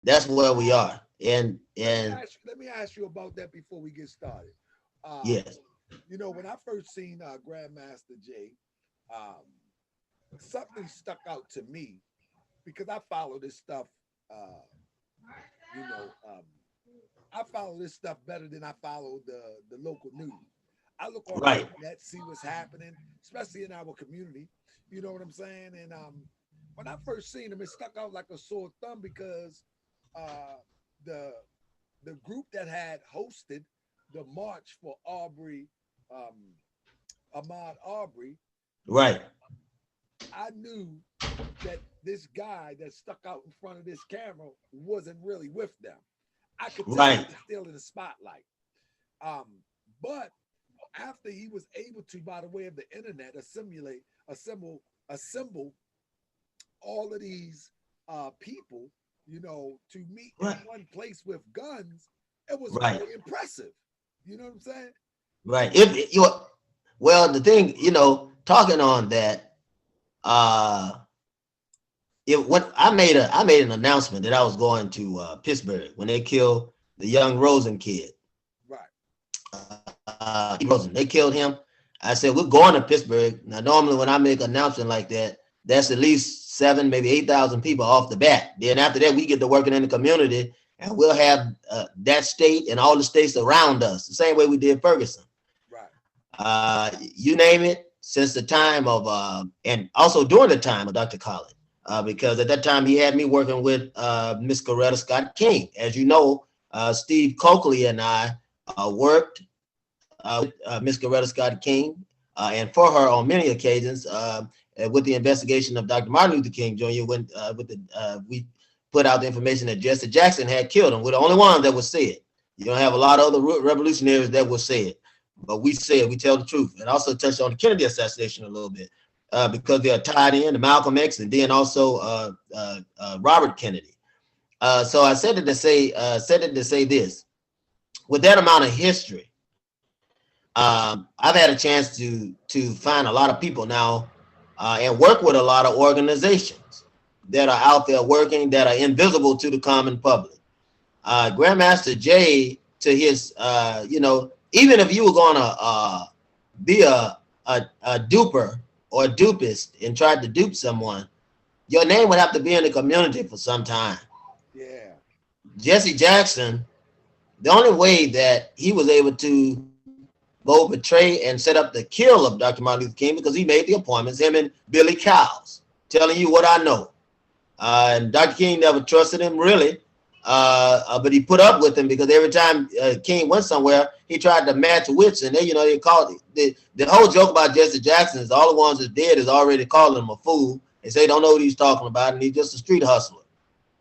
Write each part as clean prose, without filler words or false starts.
that's where we are. And let me ask you about that before we get started. Um, yes, when I first seen Grandmaster Jay, um, something stuck out to me because I follow this stuff. Uh, you know, um, I follow this stuff better than I follow the local news. I look on the right, internet, see what's happening, especially in our community. You know what I'm saying? And when I first seen him, it stuck out like a sore thumb because uh, the the group that had hosted the march for Aubry, um, Ahmad Aubry, right, I knew that this guy that stuck out in front of this camera wasn't really with them. I could tell he right, was still in the spotlight. Um, but after he was able to, by the way of the internet, assemble all of these people, to meet in right, one place with guns, it was right, very impressive. You know what I'm saying? right. If you well, the thing, talking on that, uh, it when I made an announcement that I was going to Pittsburgh when they killed the young Rosen kid. Right. Rosen, they killed him. I said we're going to Pittsburgh. Now, normally when I make an announcement like that, that's at least 7, maybe 8,000 people off the bat. Then after that, we get to working in the community, and we'll have that state and all the states around us, the same way we did Ferguson. Right. You name it, since the time of, and also during the time of Dr. Khalid, because at that time he had me working with Miss Coretta Scott King. As you know, Steve Coakley and I worked with Miss Coretta Scott King and for her on many occasions with the investigation of Dr. Martin Luther King Jr. When we put out the information that Jesse Jackson had killed him. We're the only one that would say it. You don't have a lot of other revolutionaries that will say it. But we say it, we tell the truth. And also touched on the Kennedy assassination a little bit because they are tied in to Malcolm X and then also Robert Kennedy. So I said it to say this. With that amount of history, I've had a chance to find a lot of people now and work with a lot of organizations that are out there working that are invisible to the common public. Grandmaster Jay, to his, even if you were going to be a duper or a dupist and tried to dupe someone, your name would have to be in the community for some time. Yeah. Jesse Jackson, the only way that he was able to go betray and set up the kill of Dr. Martin Luther King because he made the appointments, him and Billy Cowles, telling you what I know. And Dr. King never trusted him really, but he put up with him because every time King went somewhere, he tried to match wits, and they called it. The whole joke about Jesse Jackson is all the ones that's dead is already calling him a fool. They say don't know what he's talking about, and he's just a street hustler.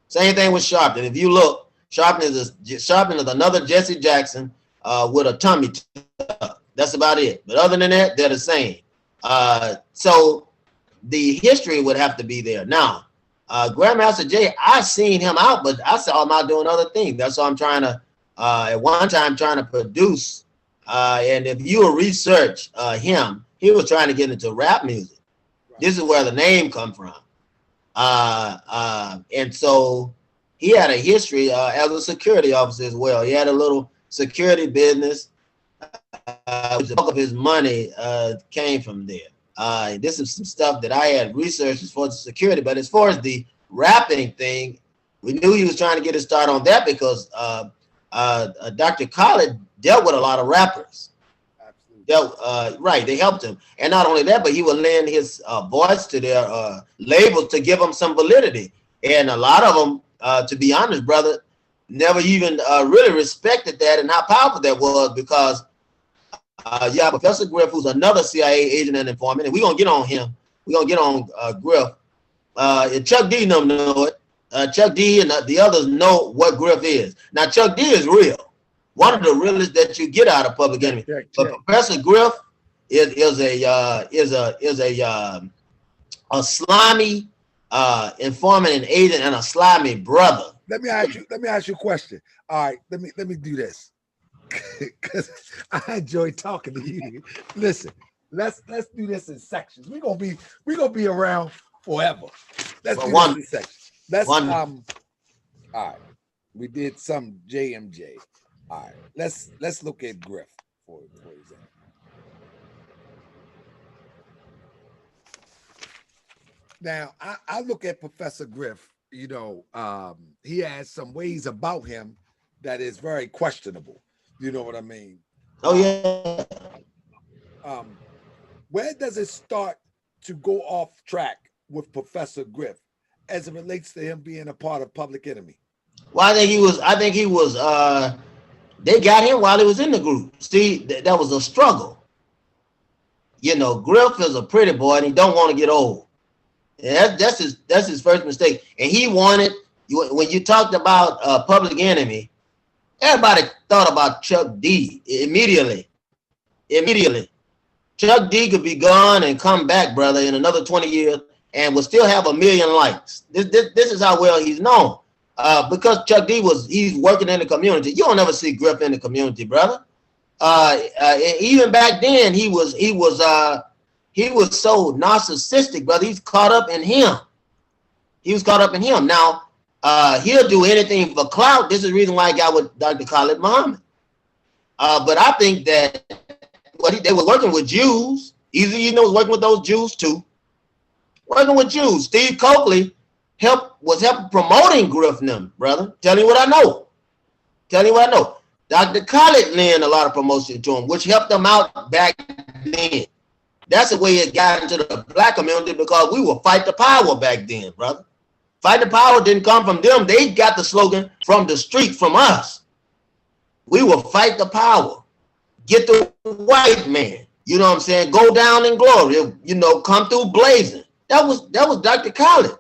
Same thing with Sharpton. If you look, Sharpton is another Jesse Jackson with a tummy tuck. That's about it. But other than that, they're the same. So the history would have to be there. Now, Grandmaster Jay, I seen him out, but I saw him out doing other things. That's why I'm trying to, at one time, trying to produce. And if you will research him, he was trying to get into rap music. Right. This is where the name come from. And so he had a history as a security officer as well. He had a little security business. The bulk of his money came from there. This is some stuff that I had researched as far as security, but as far as the rapping thing, we knew he was trying to get a start on that because Dr. Khalid dealt with a lot of rappers. Absolutely. They helped him. And not only that, but he would lend his voice to their labels to give them some validity. And a lot of them, to be honest, brother, never even really respected that and how powerful that was because you have Professor Griff, who's another CIA agent and informant, and we're going to get on him. We're going to get on Griff. And Chuck D don't know it. Chuck D and the others know what Griff is. Now, Chuck D is real. One of the realest that you get out of Public Enemy. But Professor Griff is a slimy informant and agent and a slimy brother. Let me ask you a question. All right, let me do this. Because I enjoy talking to you. Listen, let's do this in sections. We're gonna be around forever. Let's do this in sections. Let's All right. We did some JMJ. All right. Let's look at Griff for example. Now, I look at Professor Griff, you know, he has some ways about him that is very questionable. You know what I mean? Oh, yeah. Where does it start to go off track with Professor Griff as it relates to him being a part of Public Enemy? Well, I think he was, they got him while he was in the group. See, that was a struggle. You know, Griff is a pretty boy and he don't want to get old. And that's his first mistake. And he wanted, when you talked about Public Enemy, everybody thought about Chuck D immediately. Chuck D could be gone and come back, brother, in another 20 years and will still have 1 million likes. This is how well he's known. Because Chuck D he's working in the community. You don't ever see Griff in the community, brother. Even back then, he was so narcissistic, brother. He's caught up in him. He was caught up in him. Now, he'll do anything for clout. This is the reason why he got with Dr. Khalid Muhammad. But I think that they were working with Jews. Easy, you know, was working with those Jews too. Working with Jews. Steve Coakley was helping promoting Griff and them, brother. Tell you what I know. Dr. Khalid lent a lot of promotion to him, which helped them out back then. That's the way it got into the black community because we were fight the power back then, brother. Fight the power didn't come from them. They got the slogan from the street, from us. We will fight the power. Get the white man. You know what I'm saying? Go down in glory. You know, come through blazing. That was Dr. Khalid.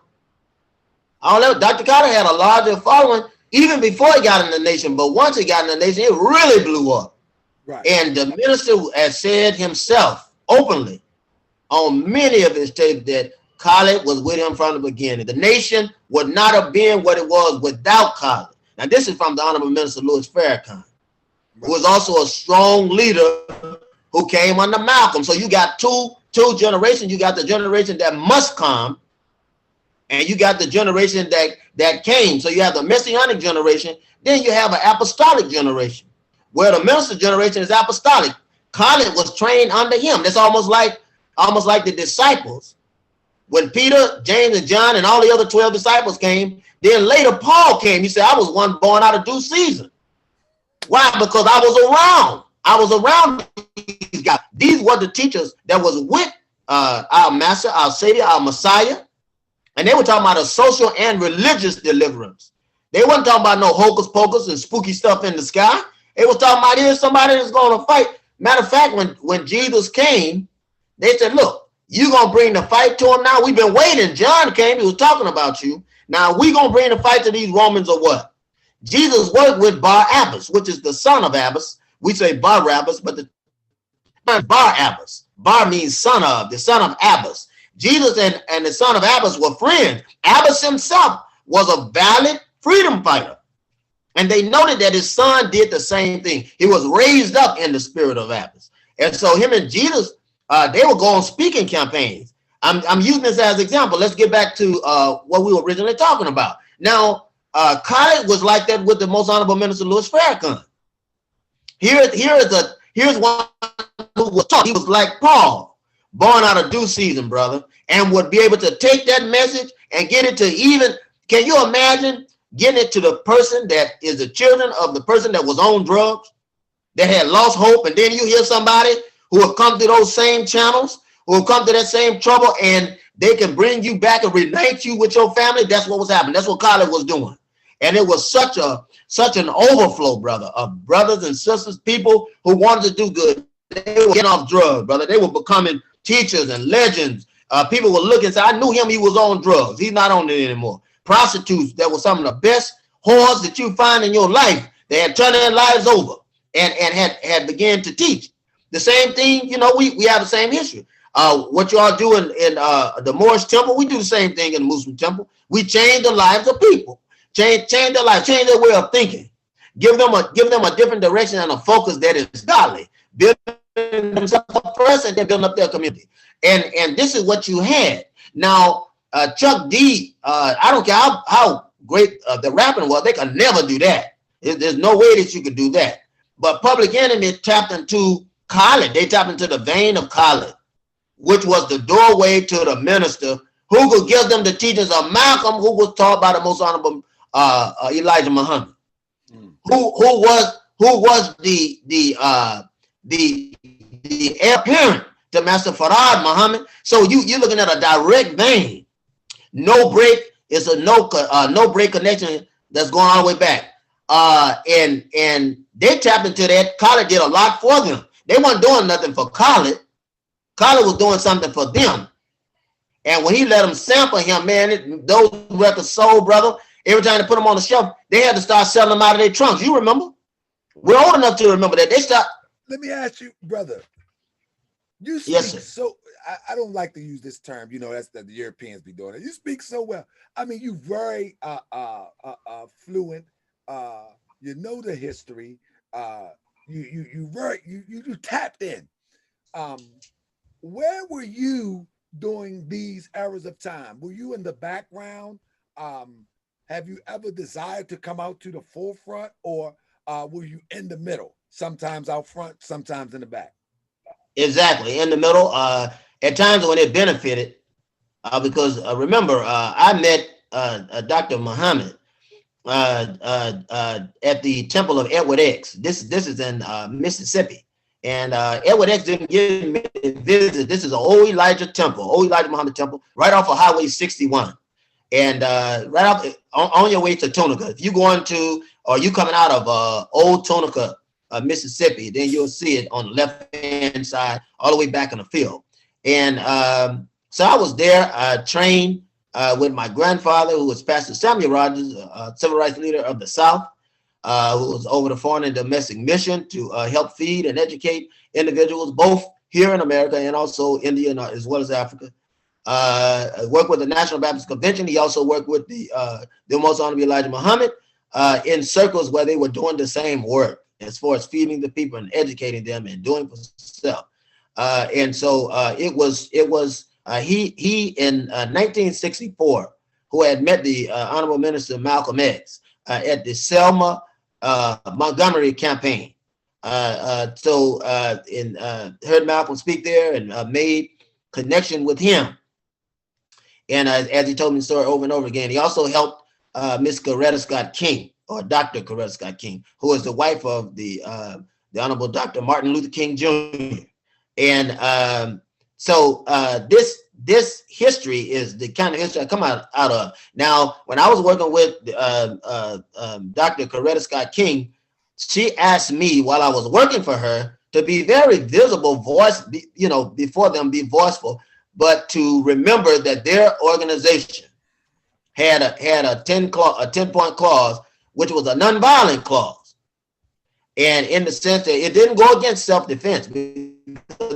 Dr. Khalid had a larger following even before he got in the nation. But once he got in the nation, it really blew up. Right. And the minister has said himself openly on many of his tapes that Khalid was with him from the beginning. The nation would not have been what it was without Khalid. Now, this is from the Honorable Minister Louis Farrakhan, who was also a strong leader who came under Malcolm. So you got two generations. You got the generation that must come, and you got the generation that came. So you have the Messianic generation, then you have an apostolic generation, where the minister generation is apostolic. Khalid was trained under him. That's almost like the disciples. When Peter, James, and John and all the other 12 disciples came, then later Paul came. He said, I was one born out of due season. Why? Because I was around these guys. These were the teachers that was with our master, our savior, our Messiah. And they were talking about a social and religious deliverance. They wasn't talking about no hocus pocus and spooky stuff in the sky. They was talking about here's somebody that's going to fight. Matter of fact, when Jesus came, they said, look, you're going to bring the fight to him now. We've been waiting. John came. He was talking about you. Now we're going to bring the fight to these Romans or what? Jesus worked with Bar-Abbas, which is the son of Abbas. We say Bar-Abbas, but the Bar-Abbas. Bar means son of, the son of Abbas. Jesus and the son of Abbas were friends. Abbas himself was a valid freedom fighter. And they noted that his son did the same thing. He was raised up in the spirit of Abbas. And so him and Jesus, they would go on speaking campaigns. I'm using this as an example. Let's get back to what we were originally talking about. Now, Khalid was like that with the Most Honorable Minister Louis Farrakhan. Here's one who was taught. He was like Paul, born out of due season, brother, and would be able to take that message and get it to even, can you imagine getting it to the person that is the children of the person that was on drugs, that had lost hope, and then you hear somebody who have come through those same channels, who have come to that same trouble, and they can bring you back and reunite you with your family. That's what was happening. That's what Khalid was doing. And it was such an overflow, brother, of brothers and sisters, people who wanted to do good. They were getting off drugs, brother. They were becoming teachers and legends. People were looking and say, I knew him, he was on drugs. He's not on it anymore. Prostitutes that were some of the best whores that you find in your life. They had turned their lives over and had began to teach. The same thing, you know, we have the same history. What you all do in the Moorish temple, we do the same thing in the Muslim temple. We change the lives of people, change their life, change their way of thinking, give them a different direction and a focus that is godly, building themselves up first and then building up their community. And this is what you had. Now, Chuck D, I don't care how the rapping was, they could never do that. There's no way that you could do that. But Public Enemy tapped into Khalid. They tapped into the vein of Khalid, which was the doorway to the minister who could give them the teachings of Malcolm, who was taught by the most honorable Elijah Muhammad, who was the heir apparent to Master Farad Muhammad. So you're looking at a direct vein. No break. It's a no break connection that's going all the way back. And they tapped into that. Khalid did a lot for them. They weren't doing nothing for Khalid. Khalid was doing something for them. And when he let them sample him, man, those records sold, brother. Every time they put them on the shelf, they had to start selling them out of their trunks. You remember? We're old enough to remember that. They stopped. Let me ask you, brother. You speak Yes, sir. so. I don't like to use this term. You know, that's the Europeans be doing it. You speak so well. I mean, you very fluent. You know the history. You tapped in. Where were you during these eras of time? Were you in the background? Have you ever desired to come out to the forefront, or were you in the middle? Sometimes out front, sometimes in the back. Exactly, in the middle. At times when it benefited, because remember, I met Dr. Muhammad at the Temple of Edward X. This is in Mississippi, and Edward X didn't give me a visit. This is an old Elijah temple, old Elijah Muhammad temple, right off of Highway 61, and right off on your way to Tunica. If you going to, or you coming out of Old Tunica, Mississippi, then you'll see it on the left hand side, all the way back in the field. And so I was there. I trained with my grandfather, who was Pastor Samuel Rogers, a civil rights leader of the South, who was over the foreign and domestic mission to help feed and educate individuals, both here in America and also India, and, as well as Africa. Worked with the National Baptist Convention. He also worked with the most honorable Elijah Muhammad in circles where they were doing the same work as far as feeding the people and educating them and doing for self. And so it was he in 1964 who had met the Honorable Minister Malcolm X at the Selma Montgomery campaign. So heard Malcolm speak there and made connection with him. And as he told me the story over and over again, he also helped Miss Coretta Scott King, or Dr. Coretta Scott King, who is the wife of the Honorable Dr. Martin Luther King Jr. And so this history is the kind of history I come out of. Now, when I was working with Dr. Coretta Scott King, she asked me while I was working for her to be very visible voice, before them, be voiceful, but to remember that their organization had a 10-point clause, which was a nonviolent clause. And in the sense that it didn't go against self-defense. They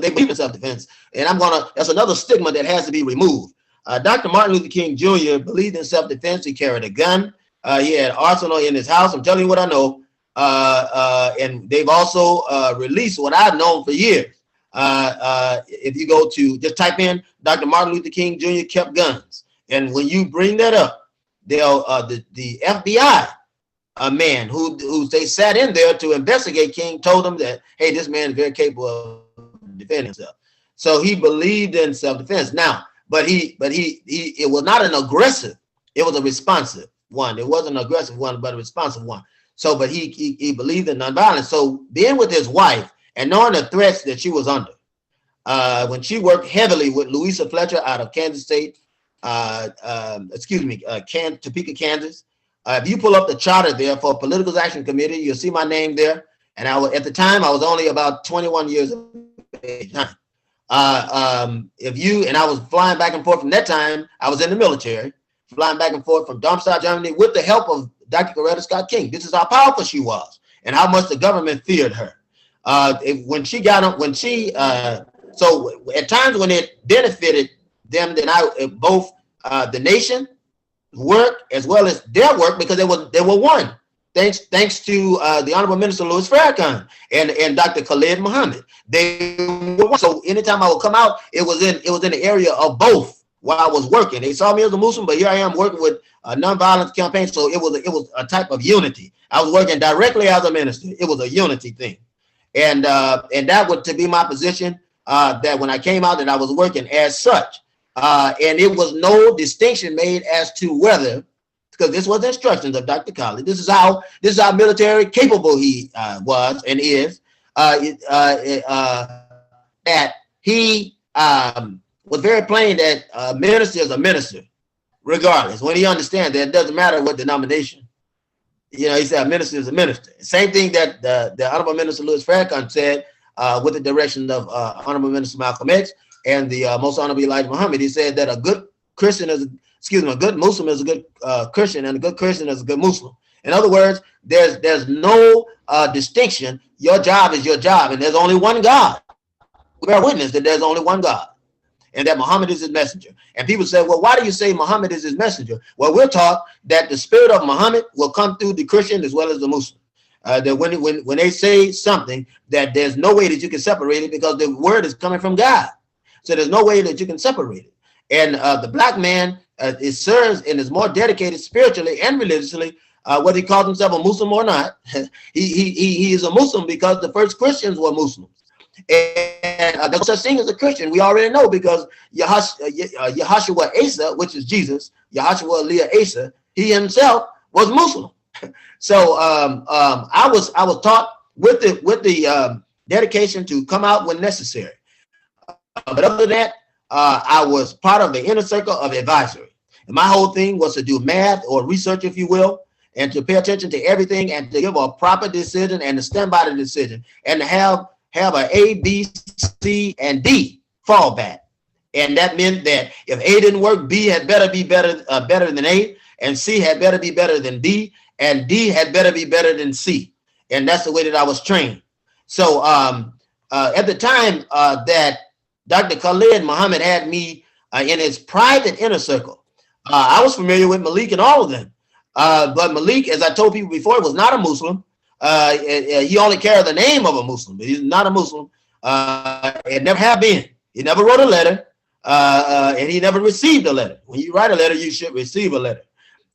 believe in self-defense. And that's another stigma that has to be removed. Dr. Martin Luther King Jr. believed in self-defense. He carried a gun. He had arsenal in his house. I'm telling you what I know. And they've also released what I've known for years. If you go to, just type in Dr. Martin Luther King Jr. kept guns. And when you bring that up, they'll the FBI man who they sat in there to investigate King told them that, hey, this man is very capable of defending himself. So he believed in self-defense. Now, but it was not an aggressive, it was a responsive one. It wasn't an aggressive one, but a responsive one. So, but he believed in nonviolence. So being with his wife and knowing the threats that she was under, when she worked heavily with Louisa Fletcher out of Kansas State, Topeka, Kansas. If you pull up the charter there for Political Action Committee, you'll see my name there. And at the time, I was only about 21 years of age. And I was flying back and forth from that time, I was in the military, flying back and forth from Darmstadt, Germany, with the help of Dr. Coretta Scott King. This is how powerful she was and how much the government feared her. So at times when it benefited them, then both the nation work as well as their work, because they were one. Thanks to the Honorable Minister Louis Farrakhan and Dr. Khalid Muhammad. They were one. So anytime I would come out, it was in the area of both while I was working. They saw me as a Muslim, but here I am working with a nonviolence campaign. So it was a type of unity. I was working directly as a minister. It was a unity thing. And that would to be my position, that when I came out that I was working as such. And it was no distinction made as to whether, because this was the instructions of Dr. Khalid. This is how military capable he was and is. That he was very plain that a minister is a minister, regardless. When he understands that it doesn't matter what denomination. You know, he said a minister is a minister. Same thing that the Honorable Minister Louis Farrakhan said with the direction of Honorable Minister Malcolm X and the Most Honorable Elijah Muhammad. He said that a good Christian is, a good Muslim is a good Christian, and a good Christian is a good Muslim. In other words, there's no distinction. Your job is your job, and there's only one God. We bear witness that there's only one God, and that Muhammad is his messenger. And people say, well, why do you say Muhammad is his messenger? Well, we're taught that the spirit of Muhammad will come through the Christian as well as the Muslim. That when they say something, that there's no way that you can separate it, because the word is coming from God. So there's no way that you can separate it. And the black man it serves and is more dedicated spiritually and religiously, whether he calls himself a Muslim or not. he is a Muslim because the first Christians were Muslims. And there's no such thing as a Christian. We already know, because Yahashua Asa, which is Jesus, Yahashua Leah Asa, he himself was Muslim. So I was taught with the dedication to come out when necessary. But other than that, I was part of the inner circle of advisory. And my whole thing was to do math or research, if you will, and to pay attention to everything and to give a proper decision and to stand by the decision and to have a A, B, C, and D fallback. And that meant that if A didn't work, B had better be better than A, and C had better be better than D, and D had better be better than C. And that's the way that I was trained. So at the time that Dr. Khallid Muhammad had me in his private inner circle, I was familiar with Malik and all of them. But Malik, as I told people before, was not a Muslim. He only carried the name of a Muslim, but he's not a Muslim. It never have been. He never wrote a letter, and he never received a letter. When you write a letter, you should receive a letter.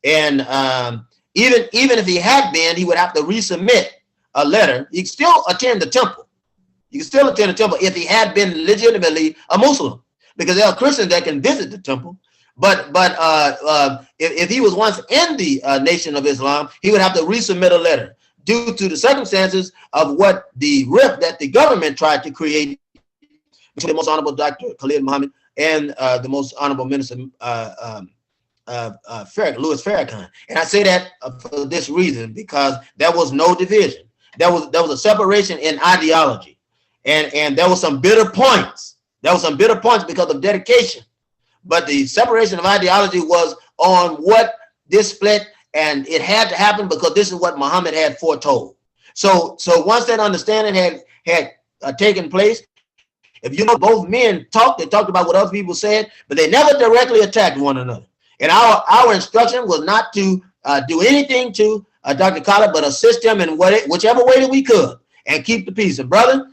And even if he had been, he would have to resubmit a letter. He could still attend the temple. You can still attend the temple if he had been legitimately a Muslim, because there are Christians that can visit the temple. But if he was once in the Nation of Islam, he would have to resubmit a letter due to the circumstances of what the rift that the government tried to create between the Most Honorable Dr. Khallid Muhammad and the Most Honorable Minister Louis Farrakhan. And I say that for this reason, because there was no division. There was a separation in ideology, and there was some bitter points. There was some bitter points because of dedication. But the separation of ideology was on what this split, and it had to happen because this is what Muhammad had foretold. So once that understanding had taken place, if you know, both men they talked about what other people said, but they never directly attacked one another. And our instruction was not to do anything to Dr. Khalid, but assist him in whichever way that we could and keep the peace. And brother,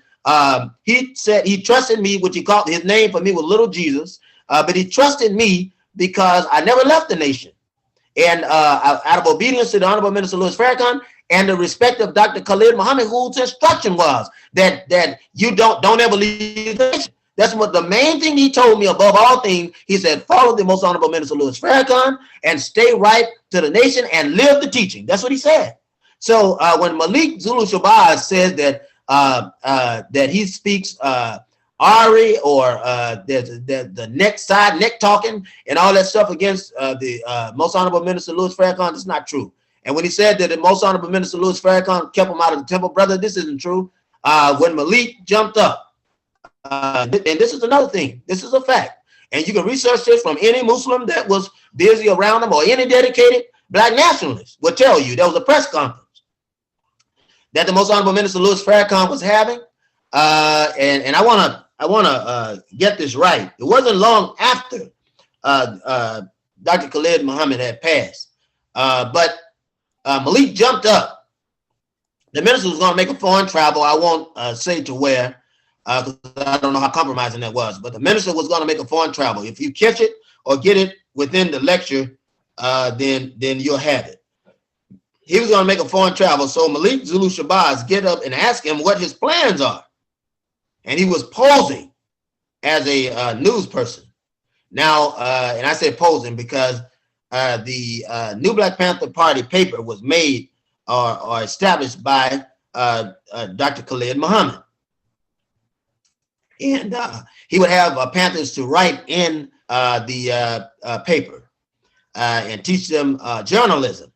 he said he trusted me, which he called, his name for me was Little Jesus. But he trusted me because I never left the nation. And out of obedience to the Honorable Minister Louis Farrakhan and the respect of Dr. Khallid Muhammad, whose instruction was that you don't ever leave the nation. That's what the main thing he told me above all things. He said, follow the Most Honorable Minister Louis Farrakhan and stay right to the nation and live the teaching. That's what he said. So when Malik Zulu Shabazz says that he speaks Aubry or the neck talking and all that stuff against the Most Honorable Minister Louis Farrakhan, it's not true. And when he said that the Most Honorable Minister Louis Farrakhan kept him out of the temple, brother, this isn't true. When Malik jumped up, and this is another thing, this is a fact, and you can research this from any Muslim that was busy around him or any dedicated black nationalist will tell you there was a press conference that the Most Honorable Minister Louis Farrakhan was having, and I want to get this right. It wasn't long after Dr. Khallid Muhammad had passed, but Malik jumped up. The minister was going to make a foreign travel. I won't say to where, because I don't know how compromising that was, but the minister was going to make a foreign travel. If you catch it or get it within the lecture, then you'll have it. He was going to make a foreign travel. So Malik Zulu Shabazz get up and ask him what his plans are. And he was posing as a news person. Now, and I say posing because the New Black Panther Party paper was made or established by Dr. Khalid Muhammad. And he would have Panthers to write in the paper and teach them journalism.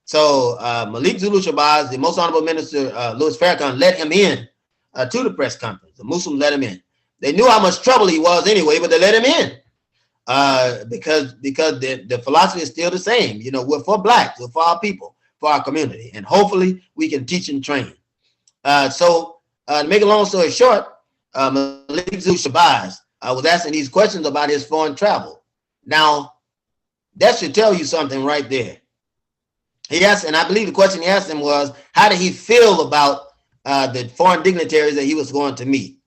So Malik Zulu Shabazz, the most honorable minister, Louis Farrakhan, let him in to the press conference. The Muslims let him in. They knew how much trouble he was anyway, but they let him in because the philosophy is still the same. You know, we're for blacks, we're for our people, for our community, and hopefully we can teach and train. So to make a long story short, Malik Zulu Shabazz was asking these questions about his foreign travel. Now, that should tell you something right there. He asked, and I believe the question he asked him was, how did he feel about the foreign dignitaries that he was going to meet?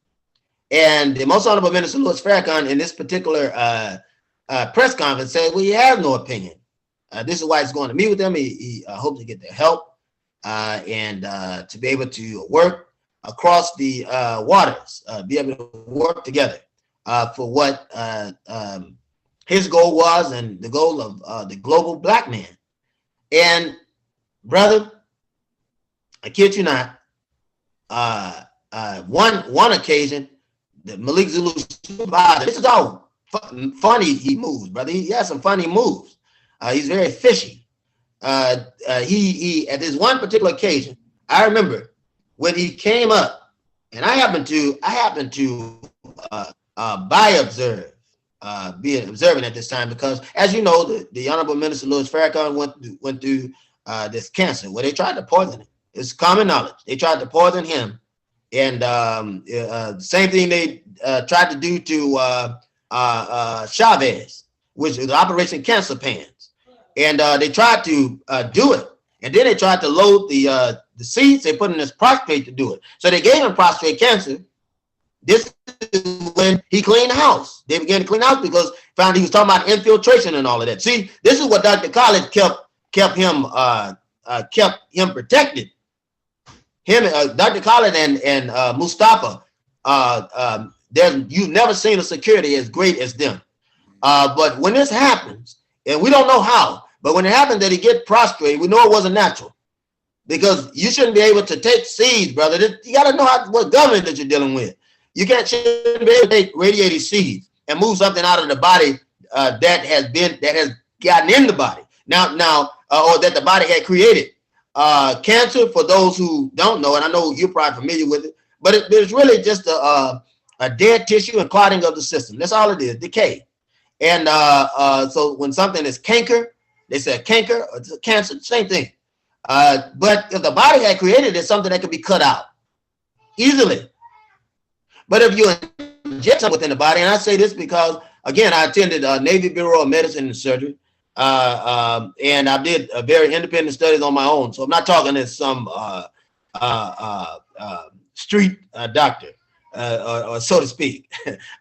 And the most honorable minister, Louis Farrakhan, in this particular press conference said, well, he has no opinion. This is why he's going to meet with them. He hopes to get their help and to be able to work across the waters, be able to work together for what his goal was and the goal of the global black man. And brother, I kid you not, one occasion, the Malik Zulu Shabazz, this is how funny he moves, brother. He has some funny moves. He's very fishy. He at this one particular occasion, I remember when he came up, and I happened to be observant at this time because, as you know, the Honorable Minister Louis Farrakhan went through this cancer where they tried to poison him. It's common knowledge. They tried to poison him, and same thing they tried to do to Chavez, which was Operation Cancer Pants, and they tried to do it, and then they tried to load the seeds they put in this prostrate to do it. So they gave him prostrate cancer. This is when he cleaned the house. They began to clean the house because found he was talking about infiltration and all of that. See, this is what Dr. Khalid kept him protected. Him, Dr. Khalid and Mustafa. You've never seen a security as great as them. But when this happens, and we don't know how, but when it happens that he get prostrate, we know it wasn't natural. Because you shouldn't be able to take seeds, brother. You got to know what government that you're dealing with. You shouldn't be able to take radiated seeds and move something out of the body that has gotten in the body or that the body had created. Cancer, for those who don't know, and I know you're probably familiar with it, but it's really just a dead tissue and clotting of the system. That's all it is, decay. And so when something is canker, they say canker or cancer, same thing. But if the body had created it, something that could be cut out easily. But if you inject something within the body, and I say this because, again, I attended Navy Bureau of Medicine and Surgery, and I did very independent studies on my own. So I'm not talking as some street doctor, or so to speak.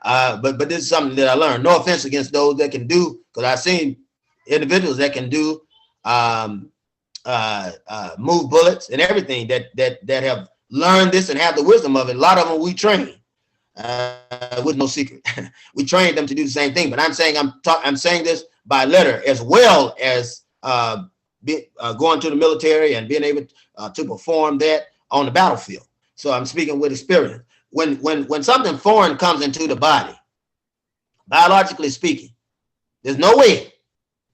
But this is something that I learned. No offense against those that can do, because I've seen individuals that can do move bullets and everything that have learned this and have the wisdom of it. A lot of them we train. With no secret, we trained them to do the same thing. But I'm saying this by letter, as well as going to the military and being able to perform that on the battlefield. So I'm speaking with experience. When something foreign comes into the body, biologically speaking, there's no way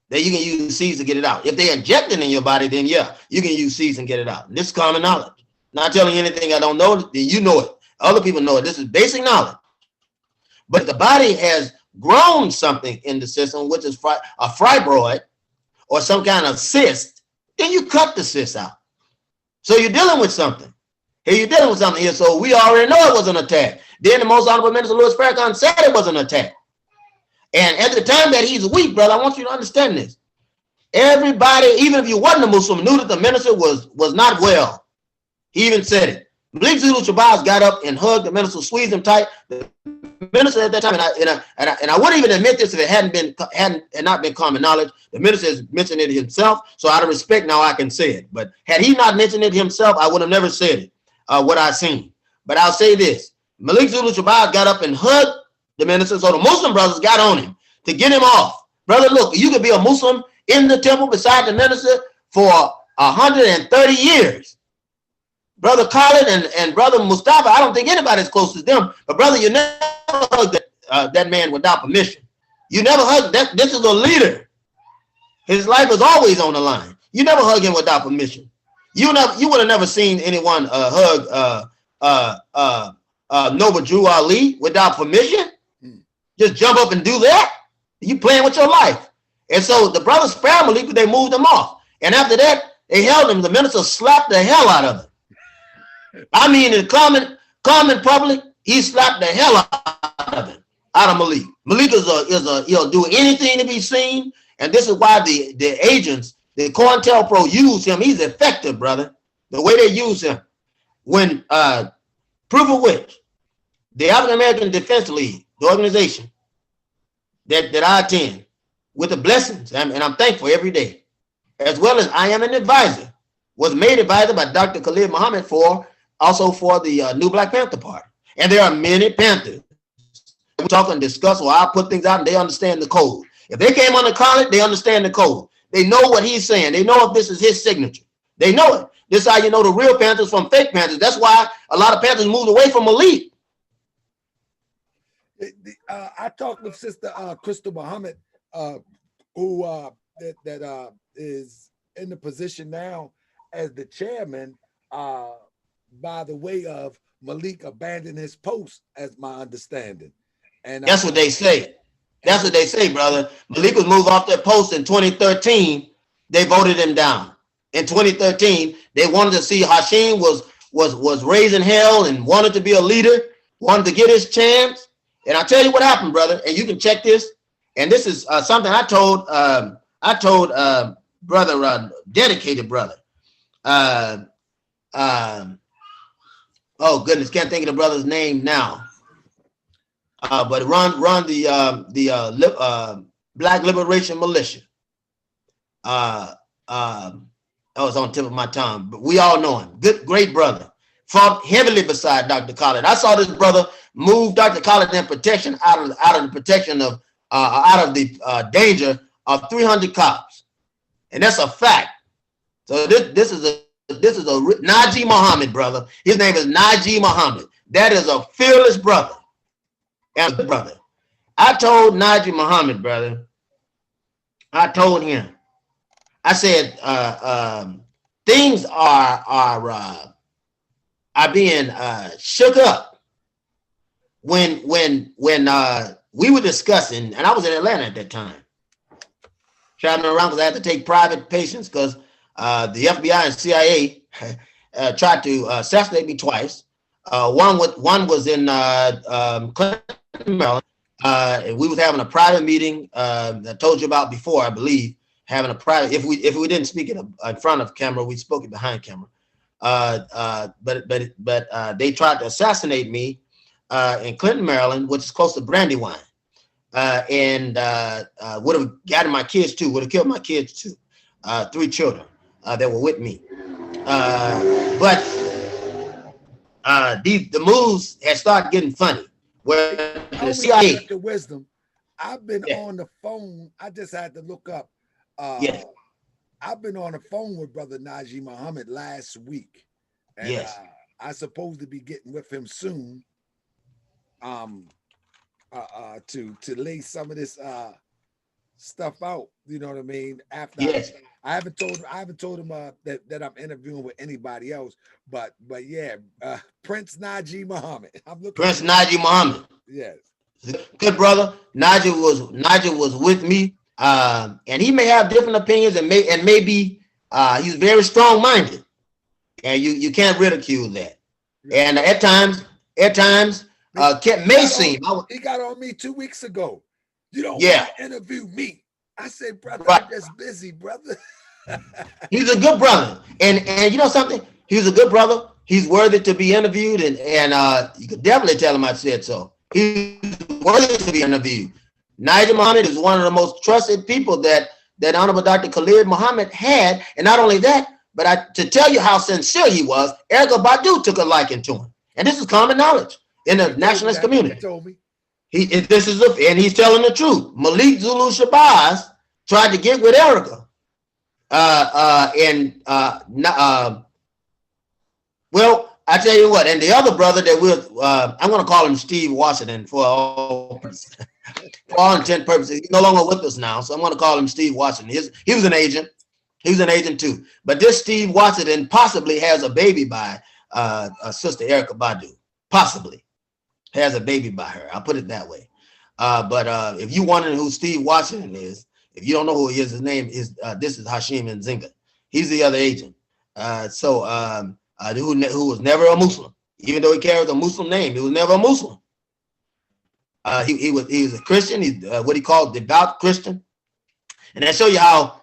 that you can use seeds to get it out. If they inject it in your body, then yeah, you can use seeds and get it out. And this is common knowledge. Not telling you anything I don't know, then you know it. Other people know it. This is basic knowledge. But if the body has grown something in the system, which is a fibroid or some kind of cyst, then you cut the cyst out. So you're dealing with something. So we already know it was an attack. Then the most honorable minister, Louis Farrakhan, said it was an attack. And at the time that he's weak, brother, I want you to understand this. Everybody, even if you wasn't a Muslim, knew that the minister was not well. He even said it. Malik Zulu Shabazz got up and hugged the minister, squeezed him tight. The minister at that time, and I wouldn't even admit this if it had not been common knowledge. The minister has mentioned it himself, so out of respect now I can say it. But had he not mentioned it himself, I would have never said it. What I seen. But I'll say this: Malik Zulu Shabazz got up and hugged the minister, so the Muslim brothers got on him to get him off. Brother, look, you could be a Muslim in the temple beside the minister for 130 years. Brother Khalid and Brother Mustafa, I don't think anybody's close to them, but brother, you never hugged that man without permission. You never hugged that. This is a leader. His life is always on the line. You never hug him without permission. You would have never seen anyone hug Noble Drew Ali without permission. Just jump up and do that. You playing with your life. And so the brothers spared Malik, they moved him off. And after that, they held him. The minister slapped the hell out of him. I mean, in common public, he slapped the hell out of him, out of Malik. Malik he'll do anything to be seen. And this is why the agents, the COINTELPRO use him. He's effective, brother. The way they use him. When proof of which, the African American Defense League, the organization that I attend, with the blessings, and I'm thankful every day, as well as I am an advisor, was made advisor by Dr. Khalid Muhammad also for the new Black Panther Party. And there are many Panthers. We talk and discuss, or I put things out and they understand the code. If they came on the college, they understand the code. They know what he's saying. They know if this is his signature. They know it. This is how you know the real Panthers from fake Panthers. That's why a lot of Panthers moved away from Malik. I talked with Sister Crystal Muhammad, who is in the position now as the chairman, by the way of Malik abandoning his post, as my understanding. And that's what they say. That's what they say, brother. Malik was moved off that post in 2013. They voted him down. In 2013, they wanted to see Hashim was raising hell and wanted to be a leader, wanted to get his chance. And I'll tell you what happened, brother. And you can check this. And this is something I told brother, dedicated brother. Oh goodness, can't think of the brother's name now. But run the Black Liberation Militia. That was on the tip of my tongue, but we all know him. Great brother. Fought heavily beside Dr. Khalid. I saw this brother move Dr. Khalid in protection out of the protection of out of the danger of 300 cops, and that's a fact. So this is a Najee Muhammad, brother. His name is Najee Muhammad. That is a fearless brother. And brother, I told Najee Muhammad, brother. I told him. I said things are being shook up. When we were discussing, and I was in Atlanta at that time, traveling around because I had to take private patients because the FBI and CIA tried to assassinate me twice. One was in Clinton, Maryland. We was having a private meeting that I told you about before, I believe. Having a private, if we didn't speak it in front of camera, we spoke it behind camera. But they tried to assassinate me in Clinton, Maryland, which is close to Brandywine, and would have gotten my kids too. Would have killed my kids too. 3 children that were with me. But the moves had started getting funny. Where the CIA, the wisdom, I've been on the phone. I just had to look up. I've been on the phone with Brother Najee Muhammad last week, and I supposed to be getting with him soon. To lay some of this stuff out. You know what I mean? After I haven't told him that I'm interviewing with anybody else, but yeah, Prince Najee Muhammad. Prince Najee Muhammad. Yes, good brother. Najee was with me. And he may have different opinions and maybe he's very strong-minded, and you can't ridicule that. And at times, he got on me 2 weeks ago. You don't want to interview me. I said, brother, I'm just busy, brother. He's a good brother, and you know something? He's a good brother. He's worthy to be interviewed, and you could definitely tell him I said so. He's worthy to be interviewed. Nigel Muhammad is one of the most trusted people that Honorable Dr. Khalid Muhammad had. And not only that, but to tell you how sincere he was, Erykah Badu took a liking to him. And this is common knowledge in the nationalist community. He told me. And he's telling the truth. Malik Zulu Shabazz tried to get with Erykah. Well, I tell you what, and the other brother that I'm going to call him Steve Washington for all purposes. For all intent purposes. He's no longer with us now, so I'm going to call him Steve Washington. He was an agent. He was an agent too. But this Steve Washington possibly has a baby by Sister Erykah Badu. Possibly has a baby by her. I'll put it that way. But if you wondering who Steve Washington is, if you don't know who he is, his name is this is Hashim Nzinga. He's the other agent. Who was never a Muslim, even though he carries a Muslim name. He was never a Muslim. He was a Christian. He's what he called devout Christian. And that show you how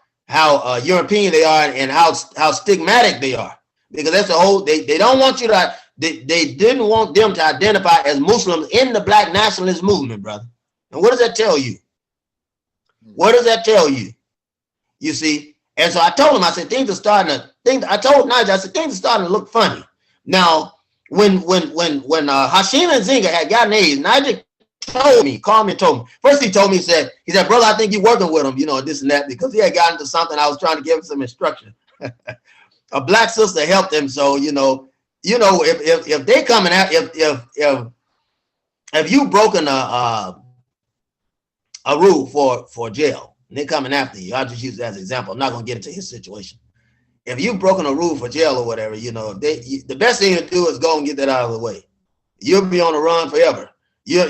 European they are and how stigmatic they are, because that's the whole. They don't want you to. They didn't want them to identify as Muslims in the Black nationalist movement, brother. And what does that tell you? What does that tell you? You see. And so I told him, I said, things are starting to I told Nigel, I said, things are starting to look funny. Now, when Hashim Nzinga had gotten AIDS, Nigel called me and told me. First he told me, he said, brother, I think you're working with him, this and that, because he had gotten into something. I was trying to give him some instruction. A Black sister helped him. So, if they coming out, if you broken a rule for jail, and they're coming after you, I'll just use that as an example. I'm not going to get into his situation. If you've broken a rule for jail or whatever, the best thing to do is go and get that out of the way. You'll be on the run forever. You know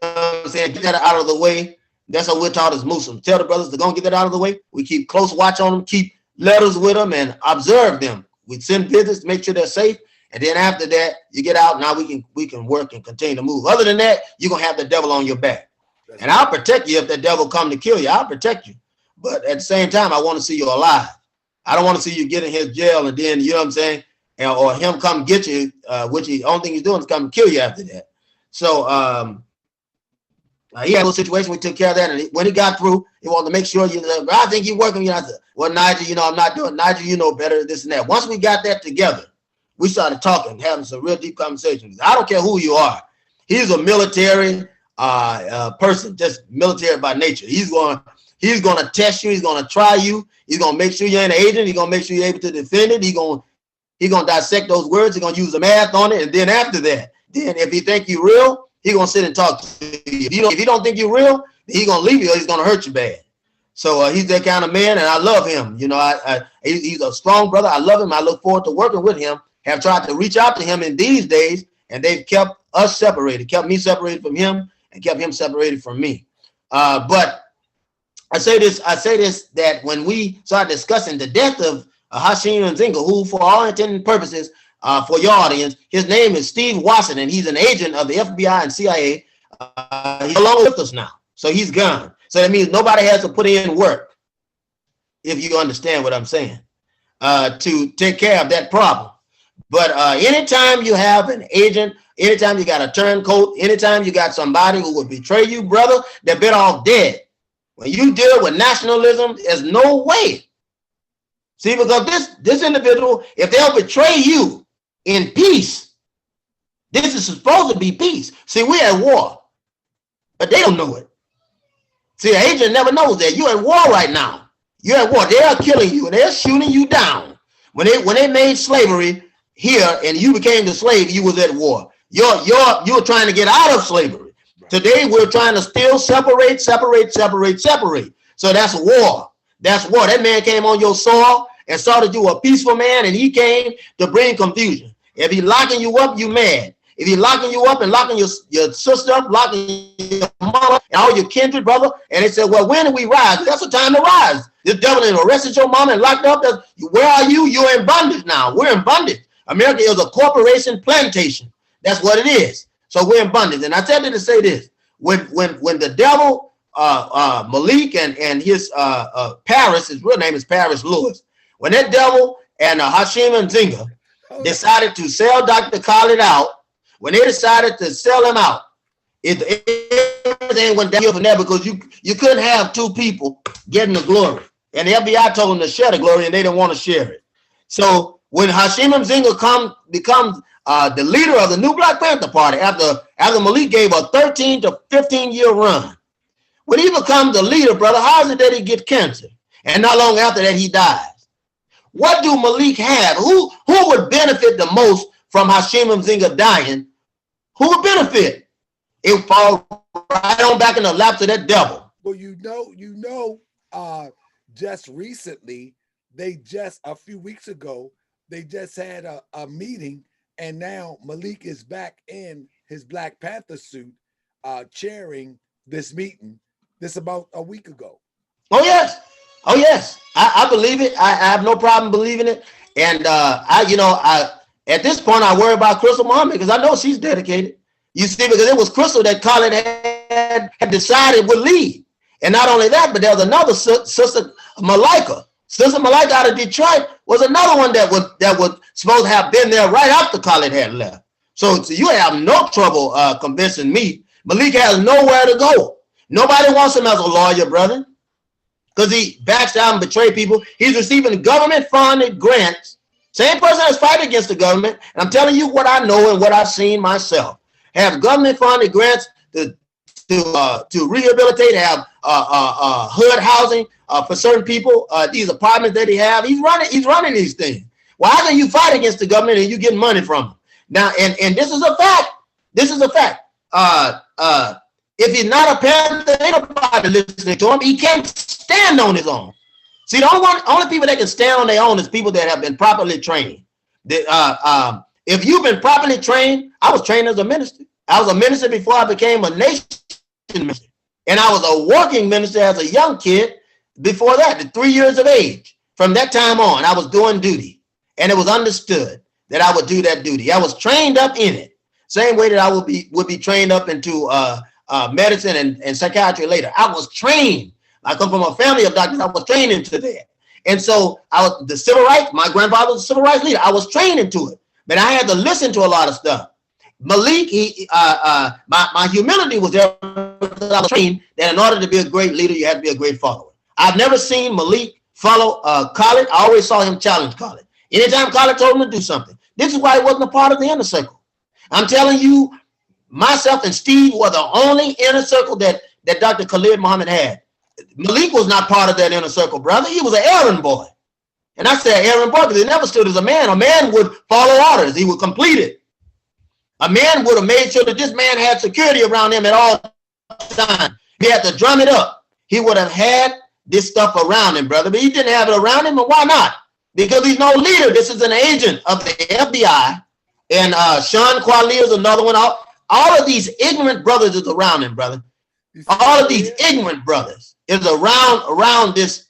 what I'm saying? Get that out of the way. That's what we're taught as Muslims. Tell the brothers to go and get that out of the way. We keep close watch on them, keep letters with them, and observe them. We send visits to make sure they're safe. And then after that, you get out. Now we can work and continue to move. Other than that, you're going to have the devil on your back. And I'll protect you if the devil come to kill you. I'll protect you. But at the same time, I want to see you alive. I don't want to see you get in his jail and then, you know what I'm saying, or him come get you, which the only thing he's doing is come kill you after that. So he had a little situation. We took care of that. And when he got through, he wanted to make sure, I think you're working. I said, well, Nigel, I'm not doing. Nigel, you know better, this and that. Once we got that together, we started talking, having some real deep conversations. I don't care who you are. He's a military person, just military by nature. He's going to test you. He's going to try you. He's going to make sure you're an agent. He's going to make sure you're able to defend it. He's going to dissect those words. He's going to use the math on it. And then after that, then if he think you real, he's going to sit and talk to you. If you don't think you're real, he's going to leave you or he's going to hurt you bad. So he's that kind of man, and I love him. He's a strong brother. I love him. I look forward to working with him. Have tried to reach out to him in these days, and they've kept us separated, kept me separated from him, and kept him separated from me. But I say this that when we start discussing the death of Hashim Nzinga, who for all intents and purposes, for your audience, his name is Steve Washington. He's an agent of the FBI and CIA. He's along with us now, so he's gone. So that means nobody has to put in work, if you understand what I'm saying, to take care of that problem. But anytime you have an agent, anytime you got a turncoat, anytime you got somebody who will betray you, brother, they're better off dead. When you deal with nationalism, there's no way. See, because this individual, if they'll betray you in peace, this is supposed to be peace. See, we're at war, but they don't know it. See, an agent never knows that. You're at war right now. You're at war. They are killing you. They're shooting you down. When they made slavery here and you became the slave, you was at war. You're trying to get out of slavery. Today we're trying to still separate. So that's war. That's war. That man came on your soil and started you a peaceful man, and he came to bring confusion. If he locking you up, you mad. If he locking you up and locking your sister up, locking your mother and all your kindred, brother, and they said, well, when do we rise? That's the time to rise. This devil has arrested your mama and locked up. Where are you? You're in bondage now. We're in bondage. America is a corporation plantation. That's what it is. So we're in bondage. And I said to say this: when the devil, Malik and his Paris, his real name is Paris Lewis. When that devil and Hashim Nzinga decided to sell Dr. Khalid out, when they decided to sell him out, everything went downhill from there because you couldn't have two people getting the glory. And the FBI told them to share the glory, and they didn't want to share it. So when Hashim Mzinga becomes the leader of the new Black Panther Party after Malik gave a 13 to 15-year run, when he becomes the leader, brother, how is it that he gets cancer? And not long after that, he dies. What do Malik have? Who would benefit the most from Hashim Mzinga dying? Who would benefit? It would fall right on back in the laps of that devil. Well, just recently, a few weeks ago, they just had a meeting, and now Malik is back in his Black Panther suit, chairing this meeting. This about a week ago. Oh yes, I believe it. I have no problem believing it. And at this point I worry about Crystal Muhammad because I know she's dedicated. You see, because it was Crystal that Khalid had decided would lead. And not only that, but there was another sister, Malika. Sister Malika out of Detroit was another one that was supposed to have been there right after Khalid had left. So you have no trouble convincing me. Malik has nowhere to go. Nobody wants him as a lawyer, brother, because he backs down and betrayed people. He's receiving government-funded grants. Same person that's fighting against the government. And I'm telling you what I know and what I've seen myself. Have government-funded grants to rehabilitate, have hood housing for certain people. These apartments that he have, he's running these things. Well, how can you fight against the government and you get money from them? Now, and this is a fact. This is a fact. If he's not a Panther, ain't nobody listening to him. He can't stand on his own. See, the only people that can stand on their own is people that have been properly trained. If you've been properly trained, I was trained as a minister. I was a minister before I became a nation minister. And I was a working minister as a young kid before that, at 3 years of age. From that time on, I was doing duty. And it was understood that I would do that duty. I was trained up in it. Same way that I would be trained up into medicine and psychiatry later. I was trained. I come from a family of doctors. I was trained into that. And so I was the civil rights. My grandfather was a civil rights leader. I was trained into it, but I had to listen to a lot of stuff. Malik, my humility was there because I was trained that in order to be a great leader, you have to be a great follower. I've never seen Malik follow Khalid. I always saw him challenge Khalid. Anytime Khalid told him to do something. This is why he wasn't a part of the inner circle. I'm telling you, myself and Steve were the only inner circle that Dr. Khalid Muhammad had. Malik was not part of that inner circle, brother. He was an errand boy. And I said errand boy because he never stood as a man. A man would follow orders. He would complete it. A man would have made sure that this man had security around him at all times. He had to drum it up. He would have had this stuff around him, brother. But he didn't have it around him. And why not? Because he's no leader. This is an agent of the FBI. And Sean Quali is another one. All of these ignorant brothers is around him, brother. All of these ignorant brothers is around this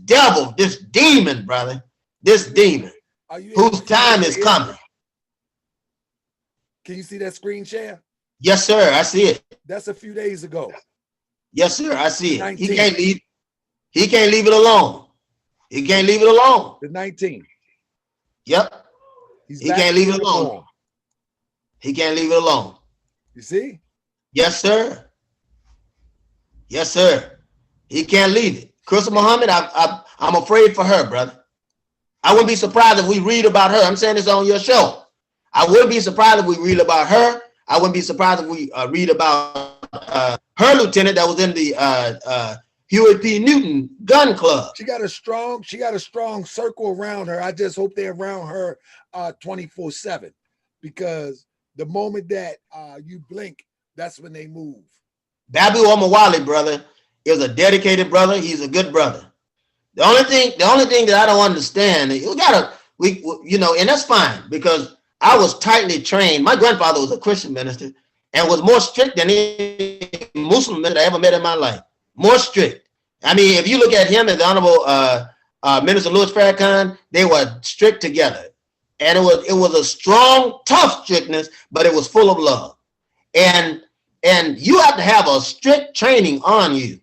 devil, this demon, brother. This demon whose time is coming. Can you see that screen share? Yes, sir. I see it. That's a few days ago. Yes, sir. I see it. 19th. He can't leave it alone. He can't leave it alone. The 19th. Yep. He can't leave it alone. He can't leave it alone. You see? Yes, sir. Yes, sir. He can't leave it. Crystal Muhammad, I'm afraid for her, brother. I wouldn't be surprised if we read about her. I'm saying this on your show. I wouldn't be surprised if we read about her. I wouldn't be surprised if we read about her lieutenant that was in the Huey P. Newton gun club. She got a strong circle around her. I just hope they're around her 24/7, because the moment that you blink, that's when they move. Babu Omawali, brother, is a dedicated brother. He's a good brother. The only thing that I don't understand, and that's fine because I was tightly trained. My grandfather was a Christian minister and was more strict than any Muslim minister I ever met in my life. More strict. I mean, if you look at him and the Honorable Minister Louis Farrakhan, they were strict together. And it was a strong, tough strictness, but it was full of love. And you have to have a strict training on you.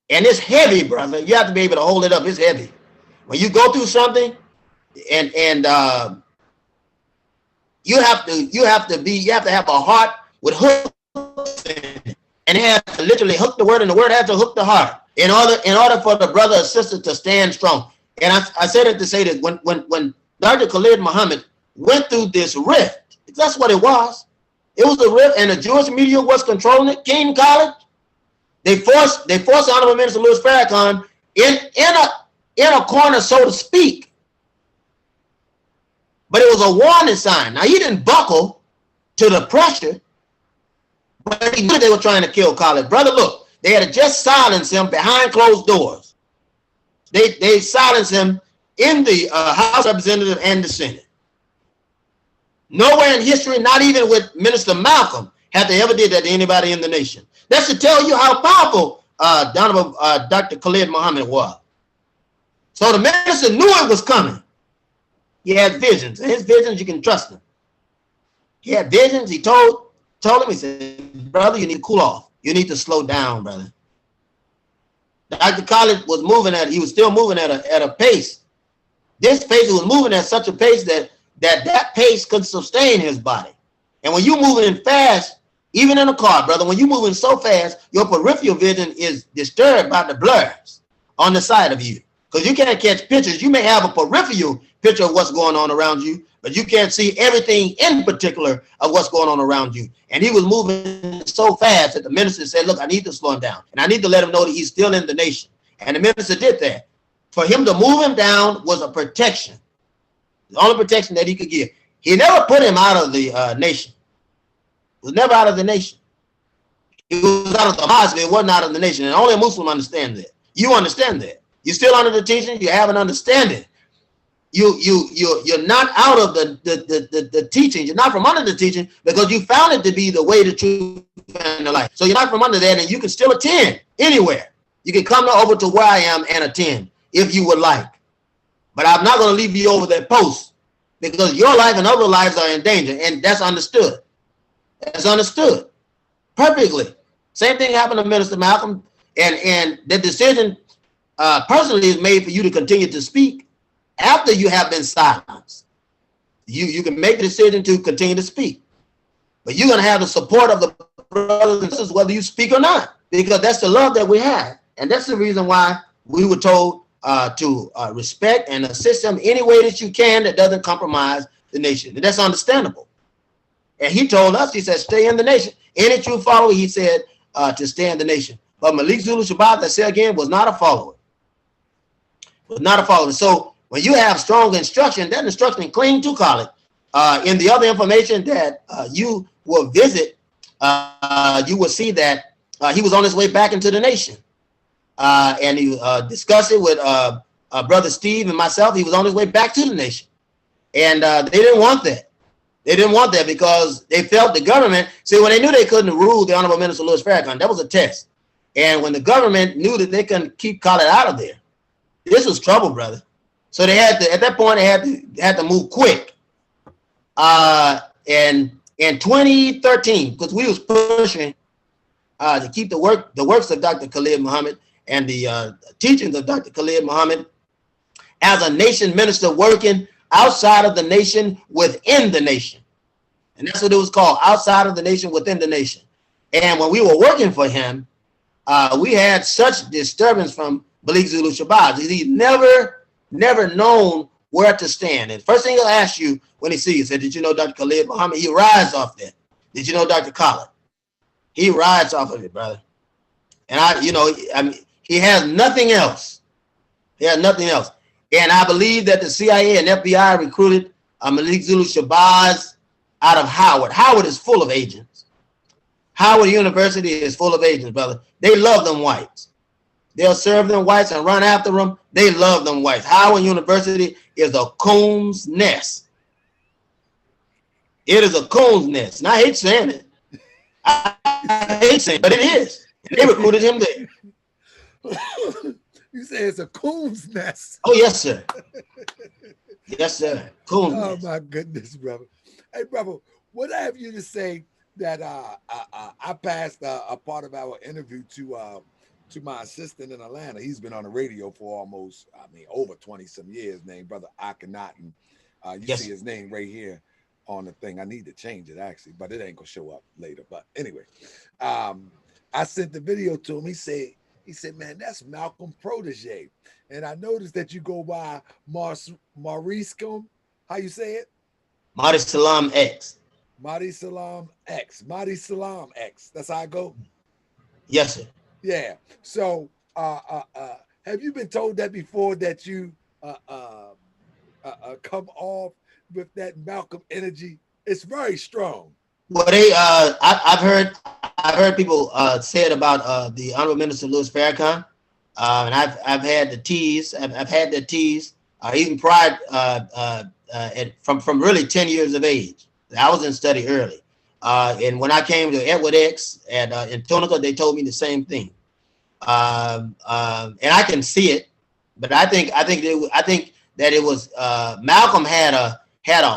And it's heavy, brother. You have to be able to hold it up. It's heavy. When you go through something and you have to have a heart with hooks in it. And they had to literally hook the word, and the word had to hook the heart in order for the brother or sister to stand strong. And I said it to say this, when Dr. Khalid Muhammad went through this rift, that's what it was. It was a rift, and the Jewish media was controlling it. King College, they forced the Honorable Minister Louis Farrakhan in a corner, so to speak. But it was a warning sign. Now, he didn't buckle to the pressure, but he knew they were trying to kill Khalid. Brother, look, they had just silenced him behind closed doors. They silenced him in the House of Representatives and the Senate. Nowhere in history, not even with Minister Malcolm, had they ever did that to anybody in the nation. That should tell you how powerful Dr. Khallid Muhammad was. So the minister knew it was coming. He had visions, and his visions, you can trust him. He had visions. He told him, he said, brother, you need to cool off. You need to slow down, brother. Dr. Khalid was moving he was still moving at a pace. This pace, he was moving at such a pace that pace could sustain his body. And when you're moving in fast, even in a car, brother, when you're moving so fast, your peripheral vision is disturbed by the blurs on the side of you. Because you can't catch pictures. You may have a peripheral picture of what's going on around you, but you can't see everything in particular of what's going on around you. And he was moving so fast that the minister said, look, I need to slow him down. And I need to let him know that he's still in the nation. And the minister did that. For him to move him down was a protection. The only protection that he could give. He never put him out of the nation. He was never out of the nation. He was out of the mosque, but it wasn't out of the nation. And only a Muslim understands that. You understand that. You're still under the teaching. You have an understanding. You're not out of the teaching. You're not from under the teaching because you found it to be the way, the truth, and the life. So you're not from under that, and you can still attend anywhere. You can come over to where I am and attend if you would like. But I'm not going to leave you over that post because your life and other lives are in danger, and that's understood. That's understood perfectly. Same thing happened to Minister Malcolm, and the decision personally is made for you to continue to speak after you have been silenced. You can make the decision to continue to speak, but you're going to have the support of the brothers and sisters whether you speak or not, because that's the love that we have, and that's the reason why we were told to respect and assist them any way that you can that doesn't compromise the nation. And that's understandable. And he told us, he said, stay in the nation. Any true follower, he said, to stay in the nation. But Malik Zulu Shabazz, I say again, was not a follower. Was not a follower. So when you have strong instruction, that instruction cling to Khalid. In the other information that you will visit, you will see that he was on his way back into the nation. And he discussed it with Brother Steve and myself. He was on his way back to the nation. And they didn't want that. They didn't want that because they felt the government, see, when they knew they couldn't rule the Honorable Minister Louis Farrakhan, that was a test. And when the government knew that they couldn't keep Khalid out of there, this was trouble, brother. So they had to, at that point, they had to move quick. And in 2013, because we was pushing to keep the works of Dr. Khalid Muhammad and the teachings of Dr. Khalid Muhammad as a nation minister working outside of the nation, within the nation. And that's what it was called, outside of the nation, within the nation. And when we were working for him, we had such disturbance from Malik Zulu Shabazz. He's never known where to stand. And first thing he'll ask you when he sees you, said, did you know Dr. Khalid Muhammad? He rides off that. Did you know Dr. Khalid? He rides off of it, brother. And I mean, he has nothing else. He has nothing else. And I believe that the CIA and FBI recruited Malik Zulu Shabazz out of Howard. Howard is full of agents. Howard University is full of agents, brother. They love them whites. They'll serve them whites and run after them. They love them whites. Howard University is a coon's nest. It is a coon's nest. And I hate saying it. I hate saying it, but it is. They recruited him there. You say it's a coon's nest. Oh, yes, sir. Yes, sir. Coon's nest. Oh, my goodness, brother. Hey, brother, what I have you to say that I passed a part of our interview to my assistant in Atlanta. He's been on the radio for almost, over 20 some years, named Brother Akhenaten. You yes. see his name right here on the thing. I need to change it actually, but it ain't gonna show up later. But anyway, I sent the video to him. He said, man, that's Malcolm protege. And I noticed that you go by Mauricelm. How you say it? Mauricelm X. Mauricelm X. Mauricelm X. That's how I go. Yes, sir. Yeah. So, have you been told that before, that you come off with that Malcolm energy? It's very strong. Well, I've heard people say it about the Honorable Minister Louis Farrakhan, and I've had the tease. I've had the tease even prior from really 10 years of age. I was in study early, and when I came to Edward X in Tunica, they told me the same thing. And I can see it, but I think that it was Malcolm had an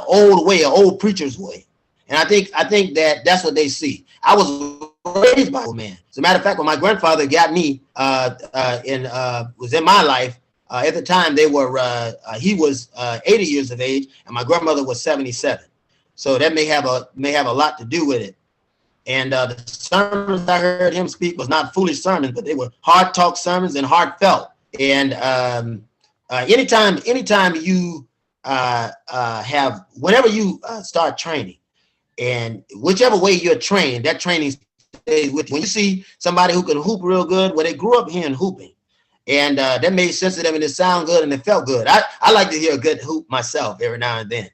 old way, an old preacher's way. And I think that's what they see. I was raised by a man. As a matter of fact, when my grandfather got me was in my life, at the time he was 80 years of age and my grandmother was 77. So that may have a lot to do with it. And the sermons I heard him speak was not foolish sermons, but they were hard talk sermons and heartfelt. And anytime you whenever you start training, and whichever way you're trained, that training stays with you. When you see somebody who can hoop real good, well, they grew up hearing hooping, and that made sense to them, and it sounded good, and it felt good. I like to hear a good hoop myself every now and then,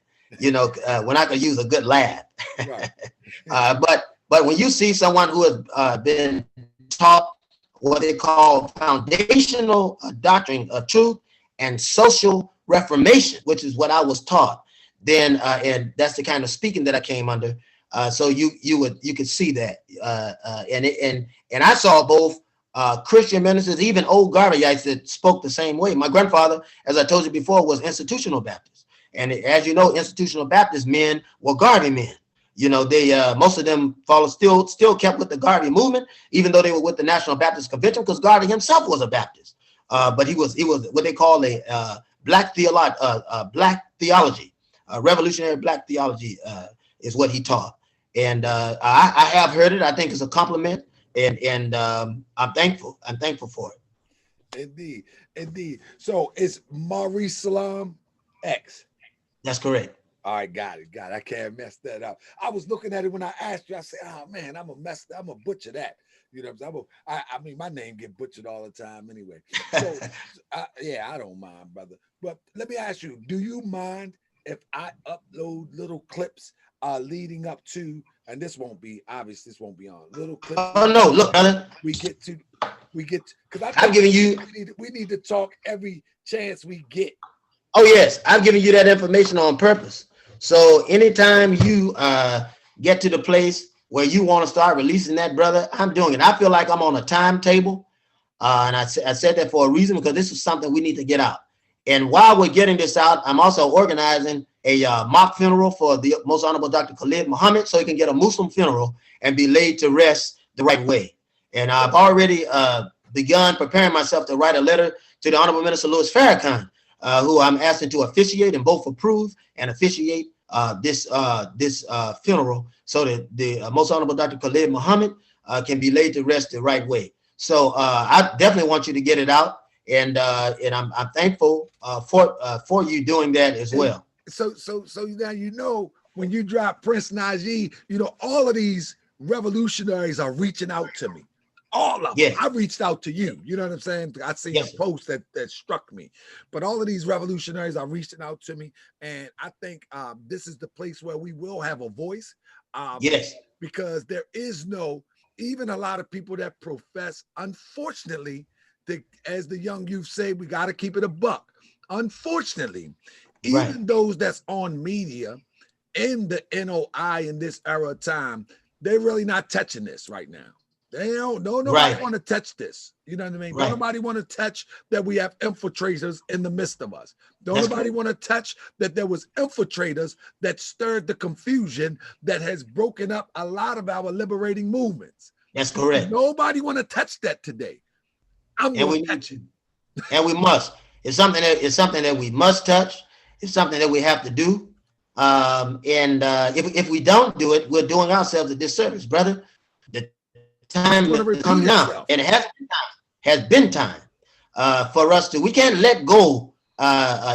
when I could use a good laugh. Right. But when you see someone who has been taught what they call foundational doctrine of truth and social reformation, which is what I was taught, then and that's the kind of speaking that I came under. So you could see that, and I saw both Christian ministers, even old Garveyites that spoke the same way. My grandfather, as I told you before, was institutional Baptist, and as you know, institutional Baptist men were Garvey men. They most of them still kept with the Garvey movement, even though they were with the National Baptist Convention, because Garvey himself was a Baptist, but he was what they call a black theology. Revolutionary black theology is what he taught, and I have heard it. I think it's a compliment, and I'm thankful. I'm thankful for it. Indeed. So it's Mauricelm X. That's correct. All right, got it. I can't mess that up. I was looking at it when I asked you. I said, "Oh man, I'm gonna butcher that." I mean, my name get butchered all the time anyway. So yeah, I don't mind, brother. But let me ask you: do you mind if I upload little clips leading up to, and this won't be on little clips? Oh no, look, brother. We get to, because I'm giving you. We need to talk every chance we get. Oh yes, I'm giving you that information on purpose. So anytime you get to the place where you want to start releasing that, brother, I'm doing it. I feel like I'm on a timetable, and I said that for a reason, because this is something we need to get out. And while we're getting this out, I'm also organizing a mock funeral for the Most Honorable Dr. Khalid Muhammad, so he can get a Muslim funeral and be laid to rest the right way. And I've already begun preparing myself to write a letter to the Honorable Minister Louis Farrakhan, who I'm asking to officiate and both approve and officiate this funeral, so that the Most Honorable Dr. Khalid Muhammad can be laid to rest the right way. So I definitely want you to get it out, and I'm thankful for you doing that as well. So now when you drop Prince Najee, all of these revolutionaries are reaching out to me. All of them. Yes. I reached out to you. You know what I'm saying? I seen a post that struck me. But all of these revolutionaries are reaching out to me. And I think this is the place where we will have a voice. Yes. Because there is even a lot of people that profess, unfortunately, as the young youth say, we got to keep it a buck. Unfortunately, even those that's on media in the NOI in this era of time, they're really not touching this right now. They don't nobody want to touch this. You know what I mean? Don't nobody want to touch that we have infiltrators in the midst of us. Don't nobody want to touch that there was infiltrators that stirred the confusion that has broken up a lot of our liberating movements. That's correct. Nobody want to touch that today. I'm going to touch it. And we must. It's something that we must touch. It's something that we have to do. If we don't do it, we're doing ourselves a disservice, brother. The time has come now, and it has been time for us to. We can't let go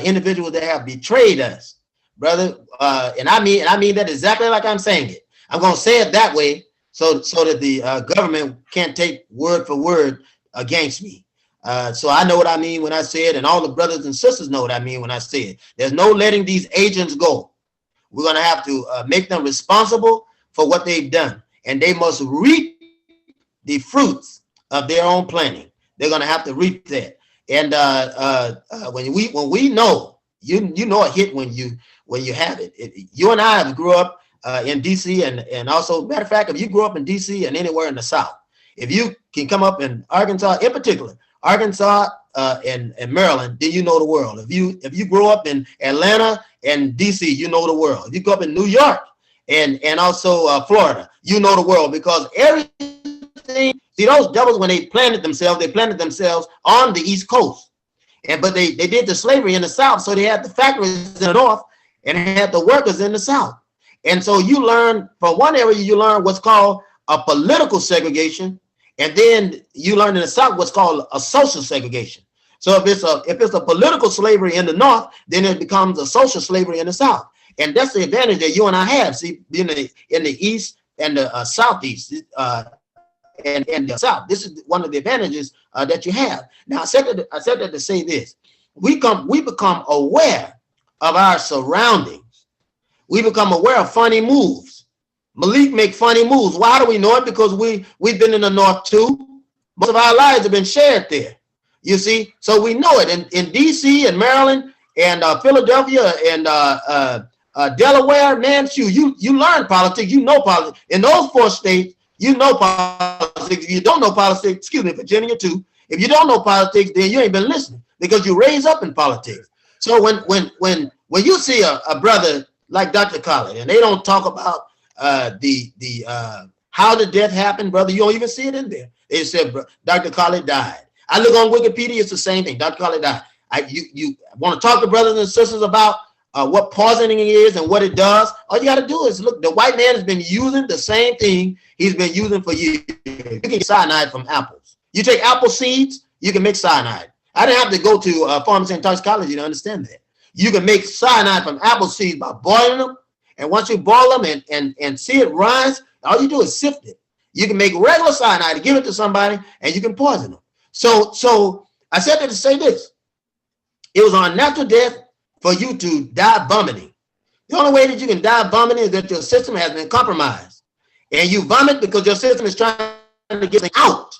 individuals that have betrayed us, brother. And I mean that exactly like I'm saying it. I'm going to say it that way so that the government can't take word for word against me. So I know what I mean when I say it, and all the brothers and sisters know what I mean when I say it. There's no letting these agents go. We're going to have to make them responsible for what they've done, and they must reap the fruits of their own planning. They're going to have to reap that. And when we know, you know a hit when you have it. You and I have grew up in DC, and also, matter of fact, if you grew up in DC and anywhere in the South, if you can come up in Arkansas, in particular, Arkansas and Maryland, then you know the world. If you grow up in Atlanta and DC, you know the world. If you go up in New York and also Florida, you know the world, because everything. See, those devils, when they planted themselves on the East Coast, but they did the slavery in the South, so they had the factories in the North and had the workers in the South. And so you learn from one area, you learn what's called a political segregation, and then you learn in the South what's called a social segregation. So if it's a political slavery in the North, then it becomes a social slavery in the South. And that's the advantage that you and I have. See, in the East and the Southeast and the South, this is one of the advantages that you have. Now, I said that to say this: we become aware of our surroundings. We become aware of funny moves. Malik make funny moves. Why do we know it? Because we've been in the North too. Most of our lives have been shared there. You see, so we know it in DC and Maryland and Philadelphia and Delaware. Man, you learn politics. You know politics in those 4 states. You know politics. If you don't know politics, excuse me, Virginia too. If you don't know politics, then you ain't been listening, because you raised up in politics. So when you see a brother like Dr. Khallid, and they don't talk about how the death happened, brother, you don't even see it in there. They said Dr. Khallid died. I look on Wikipedia, it's the same thing. Dr. Khallid died. You want to talk to brothers and sisters about what poisoning is and what it does? All you got to do is look. The white man has been using the same thing he's been using for years. You can get cyanide from apples. You take apple seeds, you can make cyanide. I didn't have to go to pharmacy and toxicology to understand that. You can make cyanide from apple seeds by boiling them. And once you boil them and see it rise, all you do is sift it. You can make regular cyanide, give it to somebody, and you can poison them. So I said that to say this. It was on natural death for you to die vomiting. The only way that you can die vomiting is that your system has been compromised. And you vomit because your system is trying to get it out.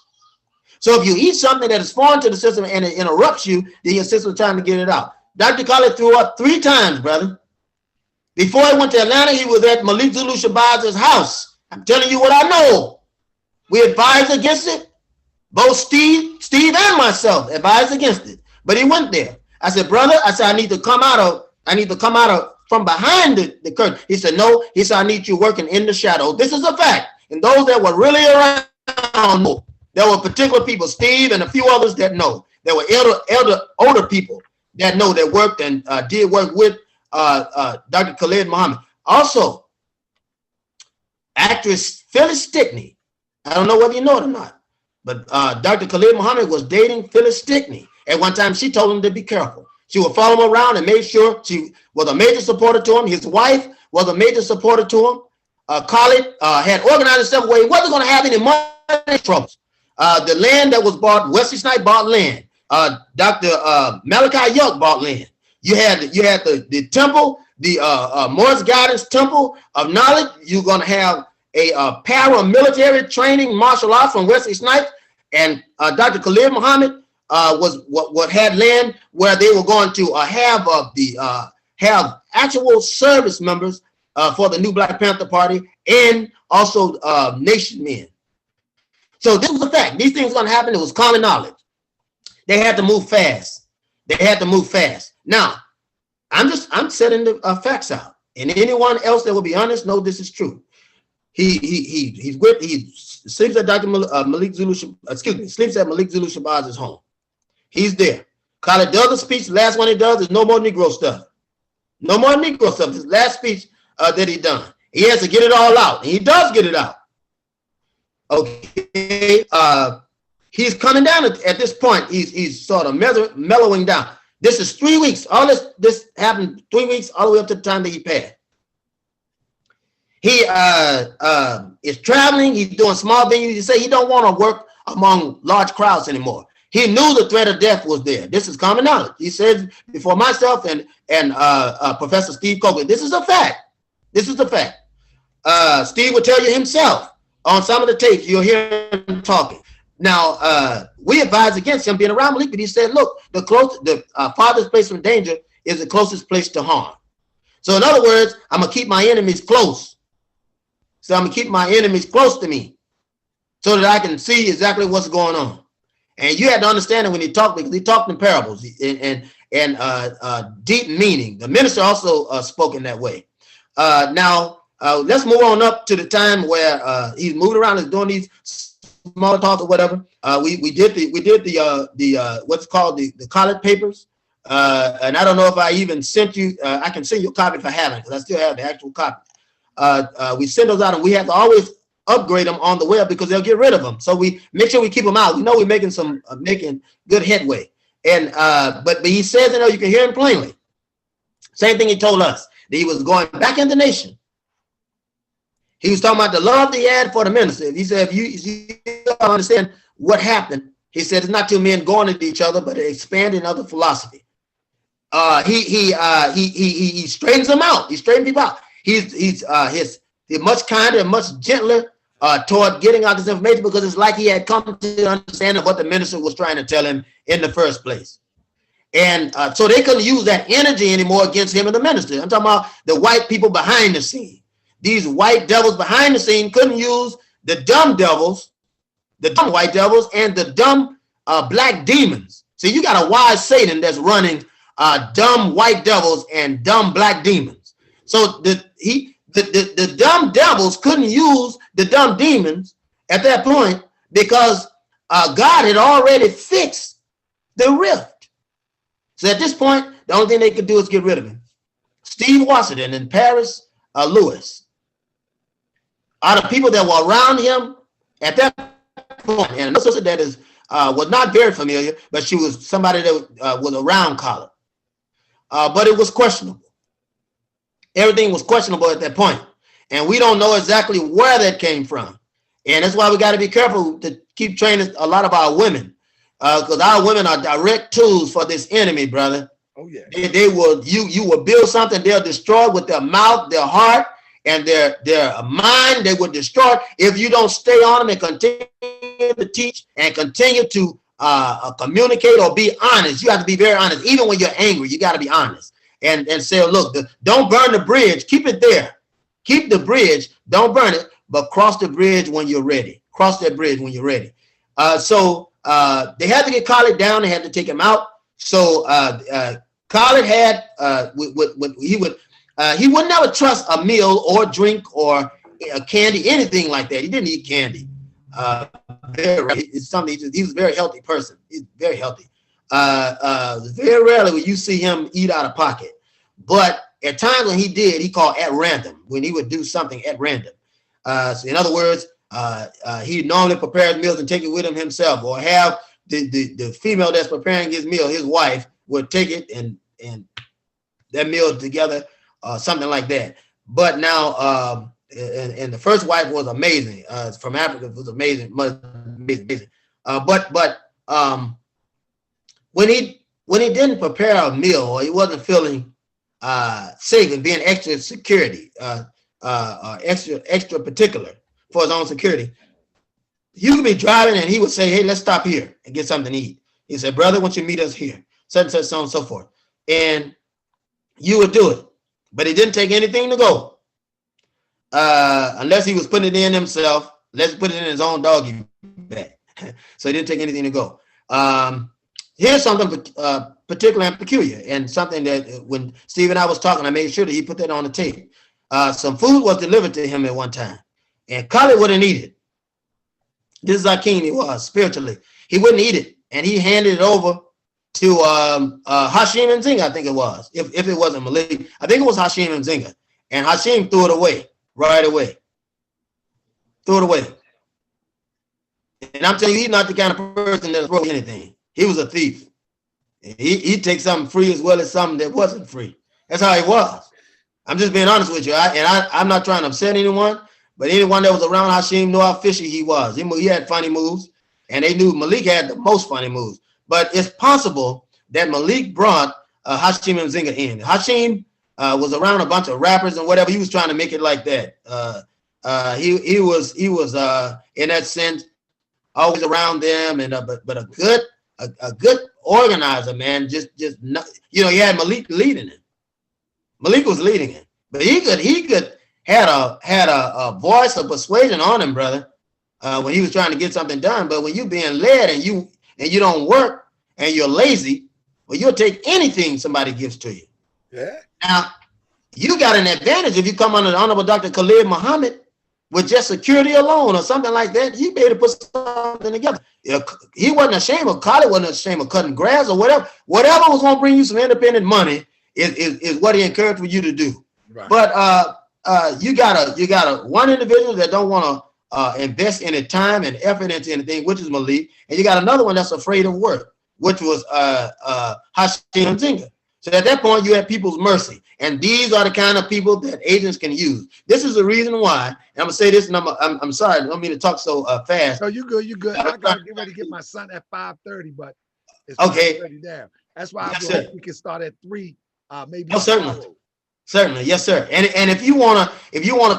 So if you eat something that is foreign to the system and it interrupts you, then your system is trying to get it out. Dr. Khallid threw up 3 times, brother. Before he went to Atlanta, he was at Malik Zulu Shabazz's house. I'm telling you what I know. We advised against it. Both Steve and myself advised against it. But he went there. I said, brother, I need to come out of from behind the curtain. He said, no. He said, I need you working in the shadow. This is a fact. And those that were really around know. There were particular people, Steve and a few others that know. There were older people that know, that worked and did work with Dr. Khalid Muhammad. Also, actress Phyllis Stickney. I don't know whether you know it or not, but Dr. Khalid Muhammad was dating Phyllis Stickney. At one time, she told him to be careful. She would follow him around and made sure she was a major supporter to him. His wife was a major supporter to him. Khalid had organized himself where he wasn't going to have any money troubles. The land that was bought, Wesley Snipes bought land. Dr. Malachi Young bought land. You had the temple, the Morris Guidance Temple of Knowledge. You're going to have a paramilitary training martial arts from Wesley Snipes, and Dr. Khalid Muhammad was what had land where they were going to have actual service members for the new Black Panther Party and also nation men. So this was a fact. These things were going to happen. It was common knowledge. They had to move fast. They had to move fast. Now, I'm setting the facts out, and anyone else that will be honest know this is true. He sleeps at Dr. Malik Zulu. Sleeps at Malik Zulu Shabazz's home. He's there. Khalid does a speech. The last one he does is no more Negro stuff. No more Negro stuff. His last speech that he done. He has to get it all out. And he does get it out. Okay. He's coming down at this point. He's sort of mellowing down. This is 3 weeks. All this happened 3 weeks all the way up to the time that he passed. He is traveling. He's doing small venues. He said he don't want to work among large crowds anymore. He knew the threat of death was there. This is common knowledge. He said before myself and Professor Steve Coker, this is a fact. This is a fact. Steve will tell you himself on some of the tapes. You'll hear him talking. Now, we advise against him being around Malik, but he said, look, the farthest place from danger is the closest place to harm. So in other words, I'm going to keep my enemies close. So I'm going to keep my enemies close to me so that I can see exactly what's going on. And you had to understand it when he talked, because he talked in parables and deep meaning. The minister also spoke in that way. Now, let's move on up to the time where he's moving around and doing these small talks or whatever. We did the what's called the Khallid papers. And I don't know if I even sent you. I can send you a copy if I haven't, because I still have the actual copy. We send those out, and we have to always upgrade them on the web because they'll get rid of them. So we make sure we keep them out. We know we're making making good headway. And but he says, you know, you can hear him plainly. Same thing he told us, that he was going back in the nation. He was talking about the love that he had for the minister. He said, if you don't understand what happened, he said it's not two men going into each other, but expanding other philosophy. He straightens them out. He straightens people out. He's much kinder and much gentler toward getting out this information, because it's like he had come to understand what the minister was trying to tell him in the first place. And so they couldn't use that energy anymore against him and the minister. I'm talking about the white people behind the scene. These white devils behind the scene couldn't use the dumb devils, the dumb white devils, and the dumb black demons. See, you got a wise Satan that's running dumb white devils and dumb black demons. So the dumb devils couldn't use the dumb demons at that point, because God had already fixed the rift. So at this point, the only thing they could do is get rid of him. Steve Washington and Paris Lewis are the people that were around him at that point. And another sister that was not very familiar, but she was somebody that was around Khalid. But it was questionable. Everything was questionable at that point. And we don't know exactly where that came from. And that's why we got to be careful to keep training a lot of our women, because our women are direct tools for this enemy, brother. Oh yeah. They will, you will build something, they'll destroy with their mouth, their heart, and their mind. They will destroy if you don't stay on them and continue to teach and continue to communicate or be honest. You have to be very honest. Even when you're angry, you got to be honest and say, look, don't burn the bridge. Keep it there. Keep the bridge. Don't burn it, but cross the bridge when you're ready. Cross that bridge when you're ready. So they had to get Khalid down. They had to take him out. So Khalid had he would never trust a meal or drink or candy, anything like that. He didn't eat candy. It's something. He was a very healthy person. He's very healthy. Very rarely will you see him eat out of pocket, but at times when he did, he called at random, when he would do something at random. So in other words, he normally prepares meals and take it with him himself, or have the female that's preparing his meal, his wife, would take it and that meal together, something like that. But now, and the first wife was amazing. From Africa, it was amazing, amazing. But when he didn't prepare a meal, or he wasn't feeling safe and being extra security, extra particular for his own security, you could be driving and he would say, hey, let's stop here and get something to eat. He said, brother, why don't you meet us here? Such and such, so on and so forth. And you would do it. But he didn't take anything to go. Unless he was putting it in himself. Let's put it in his own doggy bag. So he didn't take anything to go. Here's something particular and peculiar, and something that when Steve and I was talking, I made sure that he put that on the tape. Some food was delivered to him at one time, and Khalid wouldn't eat it. This is how keen he was spiritually. He wouldn't eat it, and he handed it over to Hashim and Zinga, I think it was. If it wasn't Malik, I think it was Hashim and Zinga. And Hashim threw it away right away. Threw it away. And I'm telling you, he's not the kind of person that throw anything. He was a thief. He takes something free as well as something that wasn't free. That's how he was. I'm just being honest with you. I'm not trying to upset anyone, but anyone that was around Hashim knew how fishy he was. He had funny moves, and they knew Malik had the most funny moves. But it's possible that Malik brought Hashim and Zinga in. Hashim was around a bunch of rappers and whatever. He was trying to make it like that. He was in that sense always around them, and but a good organizer, man. Just not, he had Malik leading it. Malik was leading it, but he could had a voice of persuasion on him, brother, when he was trying to get something done. But when you being led and you don't work and you're lazy, well, you'll take anything somebody gives to you. Yeah. Now, you got an advantage if you come under the Honorable Dr. Khalid Muhammad with just security alone or something like that. You be able to put something together. He wasn't ashamed of Khalid, wasn't ashamed of cutting grass or whatever. Whatever was going to bring you some independent money is what he encouraged for you to do. Right. But you got one individual that don't want to invest any time and effort into anything, which is Malik, and you got another one that's afraid of work, which was Hashim and Zinga. So at that point, you had people's mercy. And these are the kind of people that agents can use. This is the reason why, and I'm going to say this, and I'm sorry, I don't mean to talk so fast. No, you good. I got to get ready to get my son at 5:30, but it's okay. 5:30 now. That's why we can start at 3, maybe. Oh, certainly. Yes, sir. And if you wanna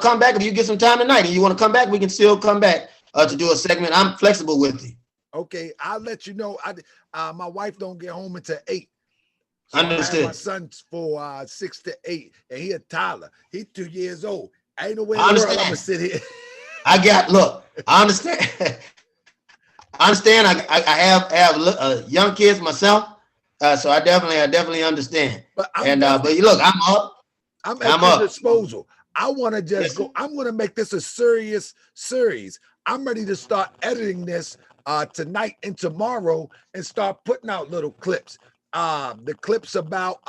come back, if you get some time tonight and you want to come back, we can still come back to do a segment. I'm flexible with you. Okay, I'll let you know. My wife don't get home until 8. So Understood. I have my son for 6 to 8, and he a toddler. He's 2 years old. I ain't no way in the world I'm gonna sit here. I understand. I have young kids myself, so I definitely understand. But look, I'm up. I'm at your disposal. I want to just go. I'm going to make this a serious series. I'm ready to start editing this tonight and tomorrow and start putting out little clips. The clips about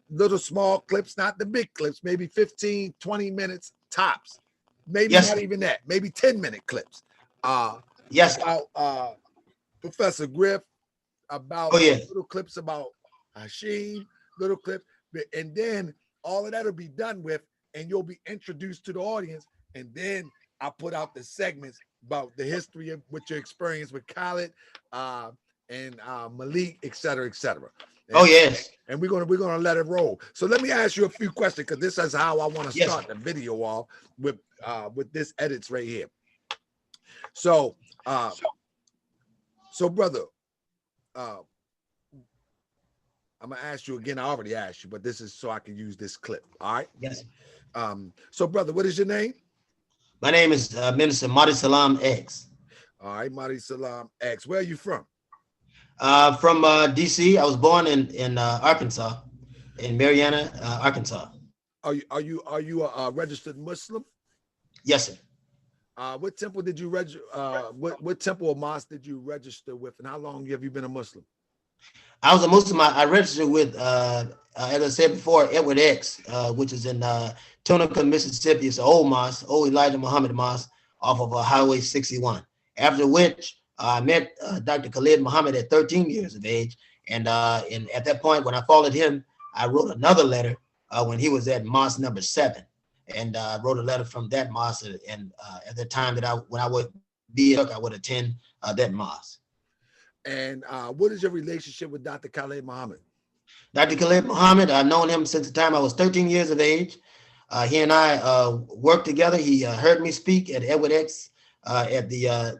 little small clips, not the big clips, maybe 15, 20 minutes tops. Maybe not even that, maybe 10-minute clips. About Professor Griff, about little clips about Hashim, little clips, and then all of that will be done with, and you'll be introduced to the audience, and then I put out the segments about the history of what your experience with Khalid, and Malik, et cetera, et cetera. And we're gonna let it roll. So let me ask you a few questions, because this is how I want to start the video off with this edits right here. So brother, I'm gonna ask you again. I already asked you, but this is so I can use this clip. All right. Yes. So brother, what is your name? My name is Minister Mauricelm X. All right, Mauricelm X. Where are you from? From DC. I was born in Arkansas, in Marietta, Arkansas. Are you a registered Muslim? Yes, sir. What temple did you register? What temple or mosque did you register with, and how long have you been a Muslim? I was a Muslim. I registered with, as I said before, Edward X, which is in Tunica, Mississippi. It's an old mosque, old Elijah Muhammad mosque, off of Highway 61. After which, I met Dr. Khalid Muhammad at 13 years of age, and at that point, when I followed him, I wrote another letter when he was at mosque number 7, and I wrote a letter from that mosque. And at the time that when I would be, I would attend that mosque. And what is your relationship with Dr. Khalid Muhammad? Dr. Khalid Muhammad, I've known him since the time I was 13 years of age. He and I worked together. He heard me speak at Edward X at the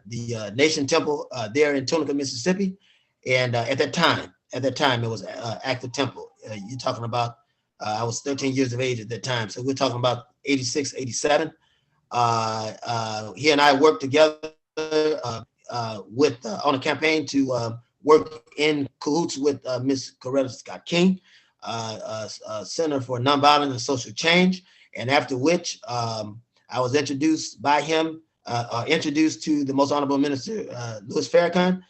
Nation Temple there in Tunica, Mississippi. And at that time, it was active temple. You're talking about, I was 13 years of age at that time. So we're talking about 86, 87. He and I worked together on a campaign to work in cahoots with Miss Coretta Scott King, Center for Nonviolence and Social Change. And after which, I was introduced by him, introduced to the Most Honorable Minister Louis Farrakhan,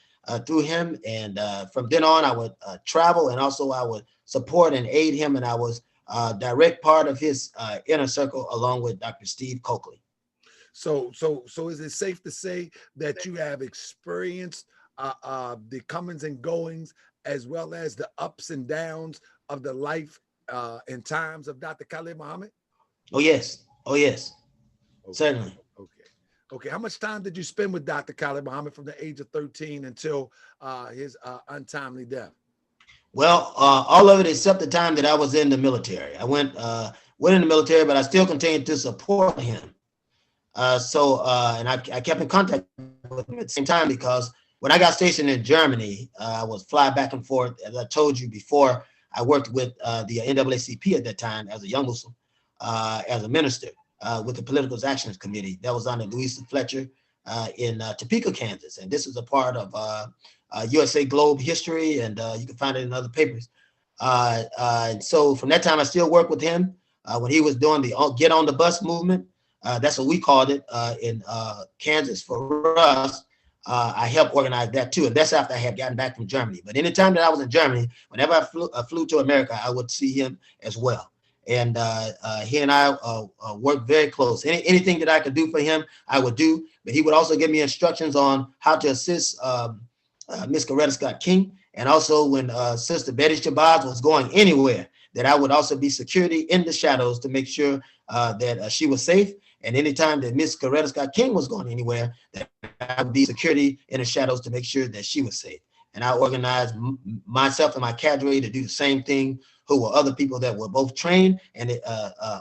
through him. And from then on, I would travel, and also I would support and aid him. And I was direct part of his inner circle, along with Dr. Steve Coakley. So is it safe to say that you have experienced the comings and goings, as well as the ups and downs of the life and times of Dr. Khalid Muhammad? Oh, yes. Oh, yes. Okay. Certainly. Okay. How much time did you spend with Dr. Khalid Muhammad from the age of 13 until his untimely death? Well, all of it except the time that I was in the military. I went in the military, but I still continued to support him. And I kept in contact with him at the same time, because when I got stationed in Germany, I was fly back and forth. As I told you before, I worked with the NAACP at that time as a young Muslim, as a minister with the Political Actions Committee that was under Louisa Fletcher in Topeka, Kansas. And this was a part of USA Globe history, and you can find it in other papers. And so from that time, I still work with him when he was doing the Get on the Bus movement. That's what we called it in Kansas for us. I helped organize that too. And that's after I had gotten back from Germany. But anytime that I was in Germany, whenever I flew to America, I would see him as well. And he and I worked very close. Anything that I could do for him, I would do. But he would also give me instructions on how to assist Miss Coretta Scott King. And also when Sister Betty Shabazz was going anywhere, that I would also be security in the shadows to make sure that she was safe. And anytime that Miss Coretta Scott King was going anywhere, that I would be security in the shadows to make sure that she was safe. And I organized myself and my cadre to do the same thing, who were other people that were both trained and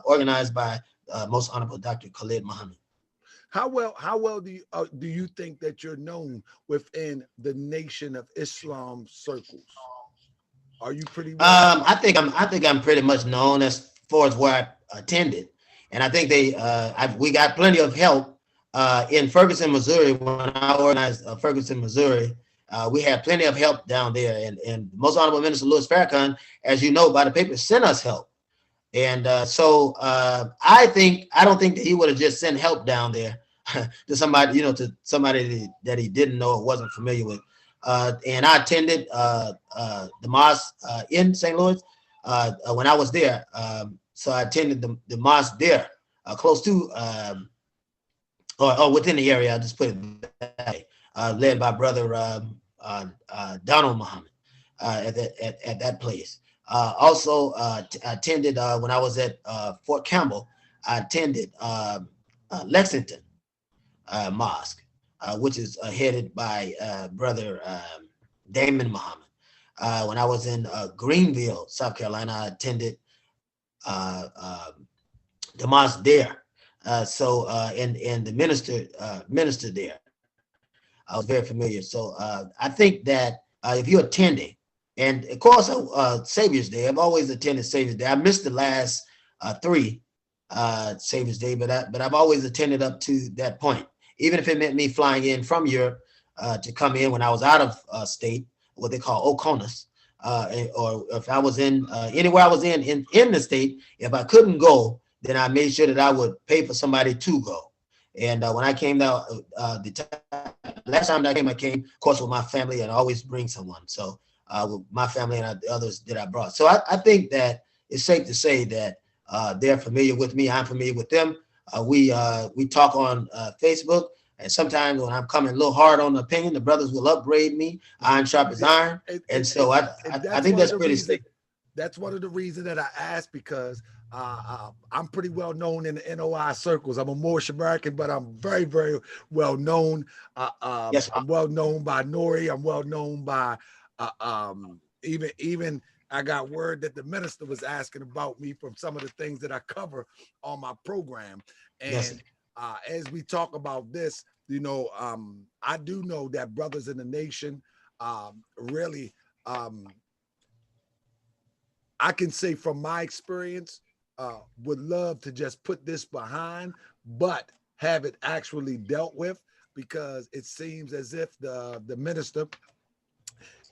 organized by Most Honorable Dr. Khalid Muhammad. How well do you think that you're known within the Nation of Islam circles? Are you pretty well? I think I'm pretty much known as far as where I attended. And I think we got plenty of help in Ferguson, Missouri. When I organized Ferguson, Missouri, we had plenty of help down there. And Most Honorable Minister Louis Farrakhan, as you know by the paper, sent us help. And so I don't think that he would have just sent help down there to somebody, to somebody that he didn't know or wasn't familiar with. And I attended the mosque in St. Louis when I was there. So I attended the mosque there, close to, or within the area, I'll just put it that way, led by Brother Donald Muhammad at that place. Also attended, when I was at Fort Campbell, I attended Lexington Mosque, which is headed by Brother Damon Muhammad. When I was in Greenville, South Carolina, I attended the mosque there. And the minister there, I was very familiar. So I think that if you're attending, and of course, Savior's Day, I've always attended Savior's Day. I missed the last 3 Savior's Day, but I've always attended up to that point, even if it meant me flying in from Europe to come in when I was out of state, what they call OCONUS, or if I was in anywhere I was in the state, if I couldn't go, then I made sure that I would pay for somebody to go. And when I came down, last time that I came, of course, with my family, and I always bring someone. So with my family and the others that I brought. So I think that it's safe to say that they're familiar with me. I'm familiar with them. We talk on Facebook. And sometimes when I'm coming a little hard on the opinion, the brothers will upgrade me, iron sharp as iron. And so I think that's pretty safe. That's one of the reasons that I asked, because I'm pretty well known in the NOI circles. I'm a Moorish American, but I'm very, very well known. Yes, I'm well known by Nori. I'm well known by even I got word that the minister was asking about me from some of the things that I cover on my program. And yes, as we talk about this, I do know that brothers in the nation really, I can say from my experience, would love to just put this behind, but have it actually dealt with, because it seems as if the minister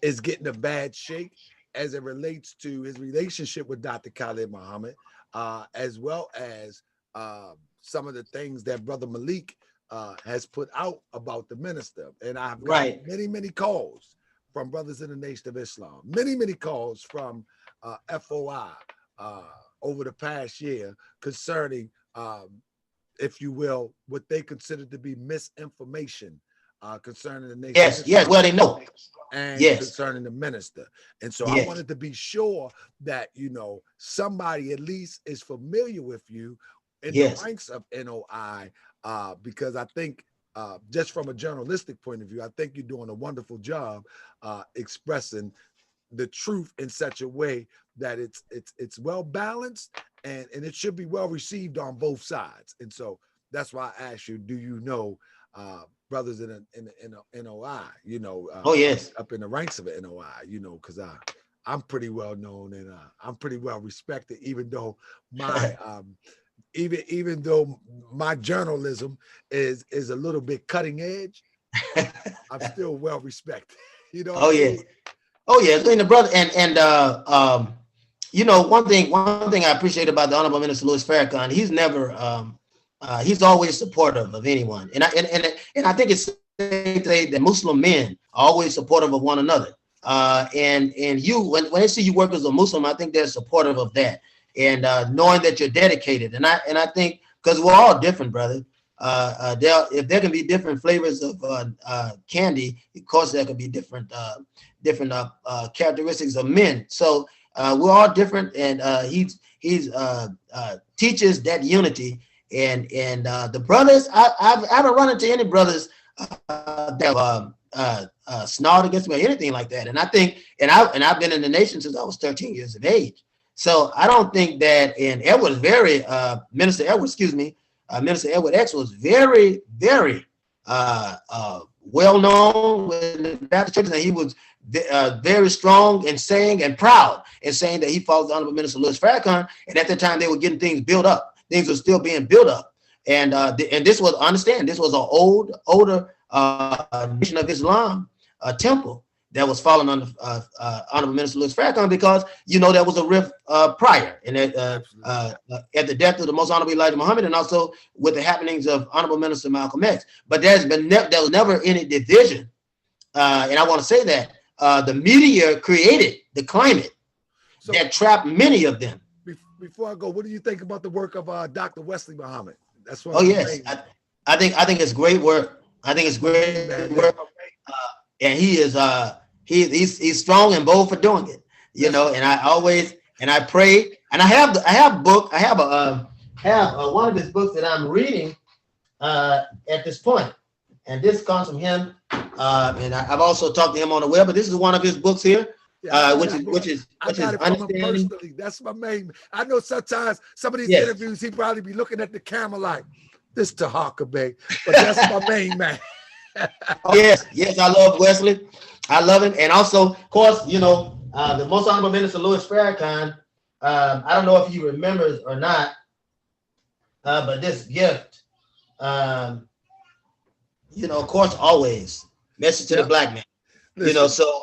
is getting a bad shake as it relates to his relationship with Dr. Khalid Muhammad, as well as some of the things that Brother Malik has put out about the minister. And I've got many, many calls from brothers in the Nation of Islam. Many calls from FOI over the past year concerning, if you will, what they consider to be misinformation concerning the nation. Yes, well, they know. And yes, concerning the minister. And so yes, I wanted to be sure that, you know, somebody at least is familiar with you in yes, the ranks of NOI, because I think just from a journalistic point of view, I think you're doing a wonderful job expressing the truth in such a way that it's well balanced and it should be well received on both sides. And so that's why I asked you, do you know brothers in a NOI, you know, oh yes, up in the ranks of an NOI, you know, because I'm pretty well known and I'm pretty well respected, even though my even though my journalism is a little bit cutting edge, I'm still well respected. You know. Oh yeah, oh yeah. And the brother and you know, one thing I appreciate about the Honorable Minister Louis Farrakhan, he's never he's always supportive of anyone, and I think it's safe to say that Muslim men are always supportive of one another. And you, when they see you work as a Muslim, I think they're supportive of that, and knowing that you're dedicated. And I think because we're all different, brother. If there can be different flavors of candy, of course there can be different characteristics of men. So we're all different, and he's teaches that unity. And the brothers, I haven't run into any brothers that snarled against me or anything like that. And I think, and I've been in the nation since I was 13 years of age. So I don't think that. And Edward was very Minister Edward X was very well known in the Baptist churches, and he was very strong in saying and proud in saying that he followed the Honorable Minister Louis Farrakhan. And at the time, they were getting things built up. Things were still being built up, and this was, understand, this was an older Nation of Islam temple that was fallen under Honorable Minister Louis Farrakhan, because you know there was a rift prior, and at the death of the Most Honorable Elijah Muhammad, and also with the happenings of Honorable Minister Malcolm X. But there was never any division, and I want to say that the media created the climate that trapped many of them. Before I go, what do you think about the work of Dr. Wesley Muhammad? That's what. Oh yes, I think it's great work. I think it's great work, and he is he's strong and bold for doing it. You know, and I pray, and I have one of his books that I'm reading at this point, and this comes from him, and I've also talked to him on the web, but this is one of his books here. Which is understanding. Personally. That's my main. I know sometimes some of these interviews he probably be looking at the camera like this to Bay, but that's my main man. yes, I love Wesley. I love him, and also, of course, you know, the Most Honorable Minister Louis Farrakhan. I don't know if he remembers or not, but this gift, you know, of course, always message to the black man. Listen. You know, so.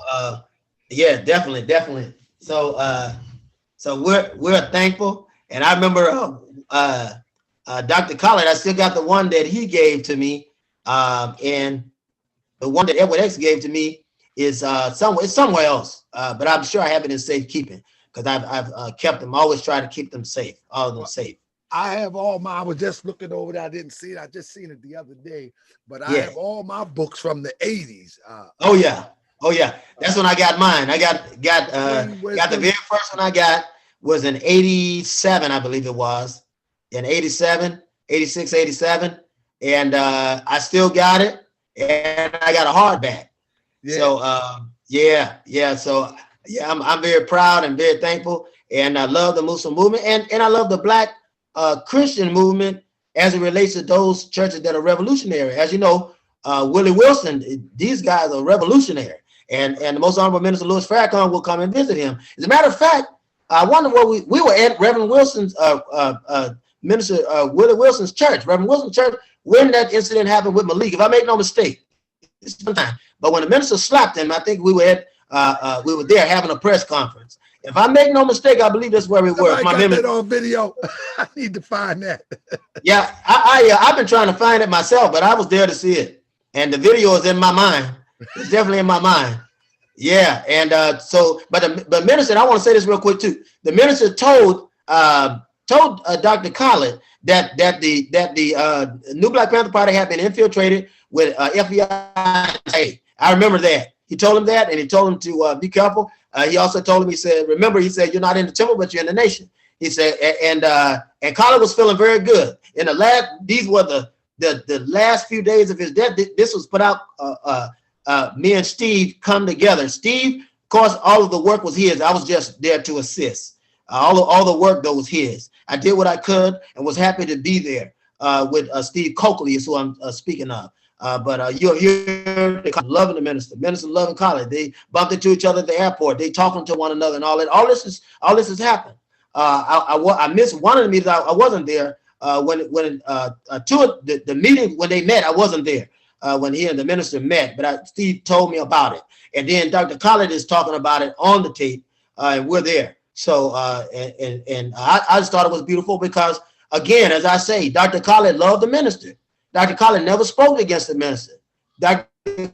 Yeah, definitely. So, so we're thankful, and I remember Dr. Khalid. I still got the one that he gave to me, and the one that Edward X gave to me is somewhere else. But I'm sure I have it in safekeeping because I've kept them. I always try to keep them safe, all of them safe. I have all my. I was just looking over that. I didn't see it. I just seen it the other day. But I have all my books from the 80s. Oh yeah, that's when I got mine. I got the very first one I got was in 87, I believe it was, in 87, 86, 87, and I still got it, and I got a hardback. Yeah. So So I'm very proud and very thankful, and I love the Muslim movement, and I love the Black Christian movement as it relates to those churches that are revolutionary. As you know, Willie Wilson, these guys are revolutionary. And the Most Honorable Minister Louis Farrakhan will come and visit him. As a matter of fact, I wonder what we were at Reverend Wilson's Minister Willie Wilson's church, Reverend Wilson's church, when that incident happened with Malik. If I make no mistake, but when the minister slapped him, I think we were there having a press conference. If I make no mistake, I believe that's where we were. My got that on video. I need to find that. Yeah, I've been trying to find it myself, but I was there to see it, and the video is in my mind. It's definitely in my mind. Yeah, and but minister, I want to say this real quick too. The minister told Dr. Khalid that the New Black Panther Party had been infiltrated with FBI. I remember that. He told him that, and he told him to be careful. He also told him, he said, remember, he said, you're not in the temple, but you're in the nation. He said, and Khalid was feeling very good. In the last, these were the last few days of his death. This was put out. Me and Steve come together. Steve, of course, all of the work was his. I was just there to assist. All the work though was his. I did what I could and was happy to be there with Steve Coakley is who I'm speaking of. But you're here loving the minister loving Khalid. They bumped into each other at the airport. They talking to one another and all that. All this has happened. I missed one of the meetings. I wasn't there when the meeting when they met. I wasn't there when he and the minister met. But Steve told me about it, and then Dr. Khalid is talking about it on the tape, and we're there. So I just thought it was beautiful because, again, as I say, Dr. Khalid loved the minister. Dr. Khalid never spoke against the minister. Dr.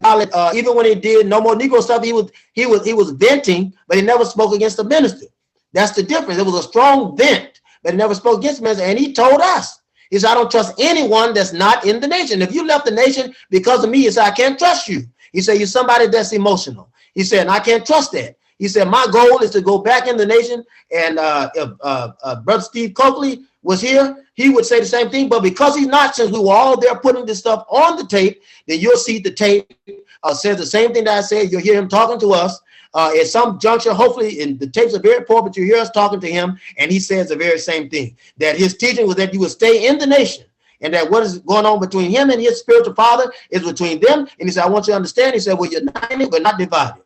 Khalid, even when he did No More Negro stuff, he was venting, but he never spoke against the minister. That's the difference. It was a strong vent, but he never spoke against the minister. And he told us, he said, I don't trust anyone that's not in the nation. If you left the nation because of me, he said, I can't trust you. He said, you're somebody that's emotional. He said, and I can't trust that. He said, my goal is to go back in the nation. And if Brother Steve Coakley was here, he would say the same thing. But because he's not, since we were all there putting this stuff on the tape, then you'll see the tape says the same thing that I said. You'll hear him talking to us at some juncture. Hopefully, and the tapes are very poor, but you hear us talking to him, and he says the very same thing. That his teaching was that you would stay in the nation, and that what is going on between him and his spiritual father is between them. And he said, I want you to understand. He said, we're united, but not divided.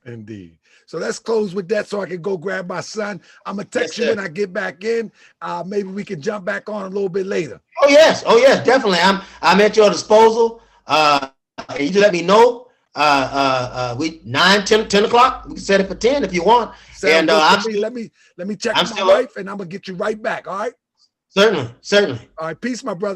Indeed. So let's close with that so I can go grab my son. I'm going to text you when I get back in. Maybe we can jump back on a little bit later. Oh, yes, definitely. I'm at your disposal. You just let me know. We 10 o'clock. We can set it for 10 if you want. And let me check with my wife, and I'm going to get you right back, all right? Certainly. All right, peace, my brother.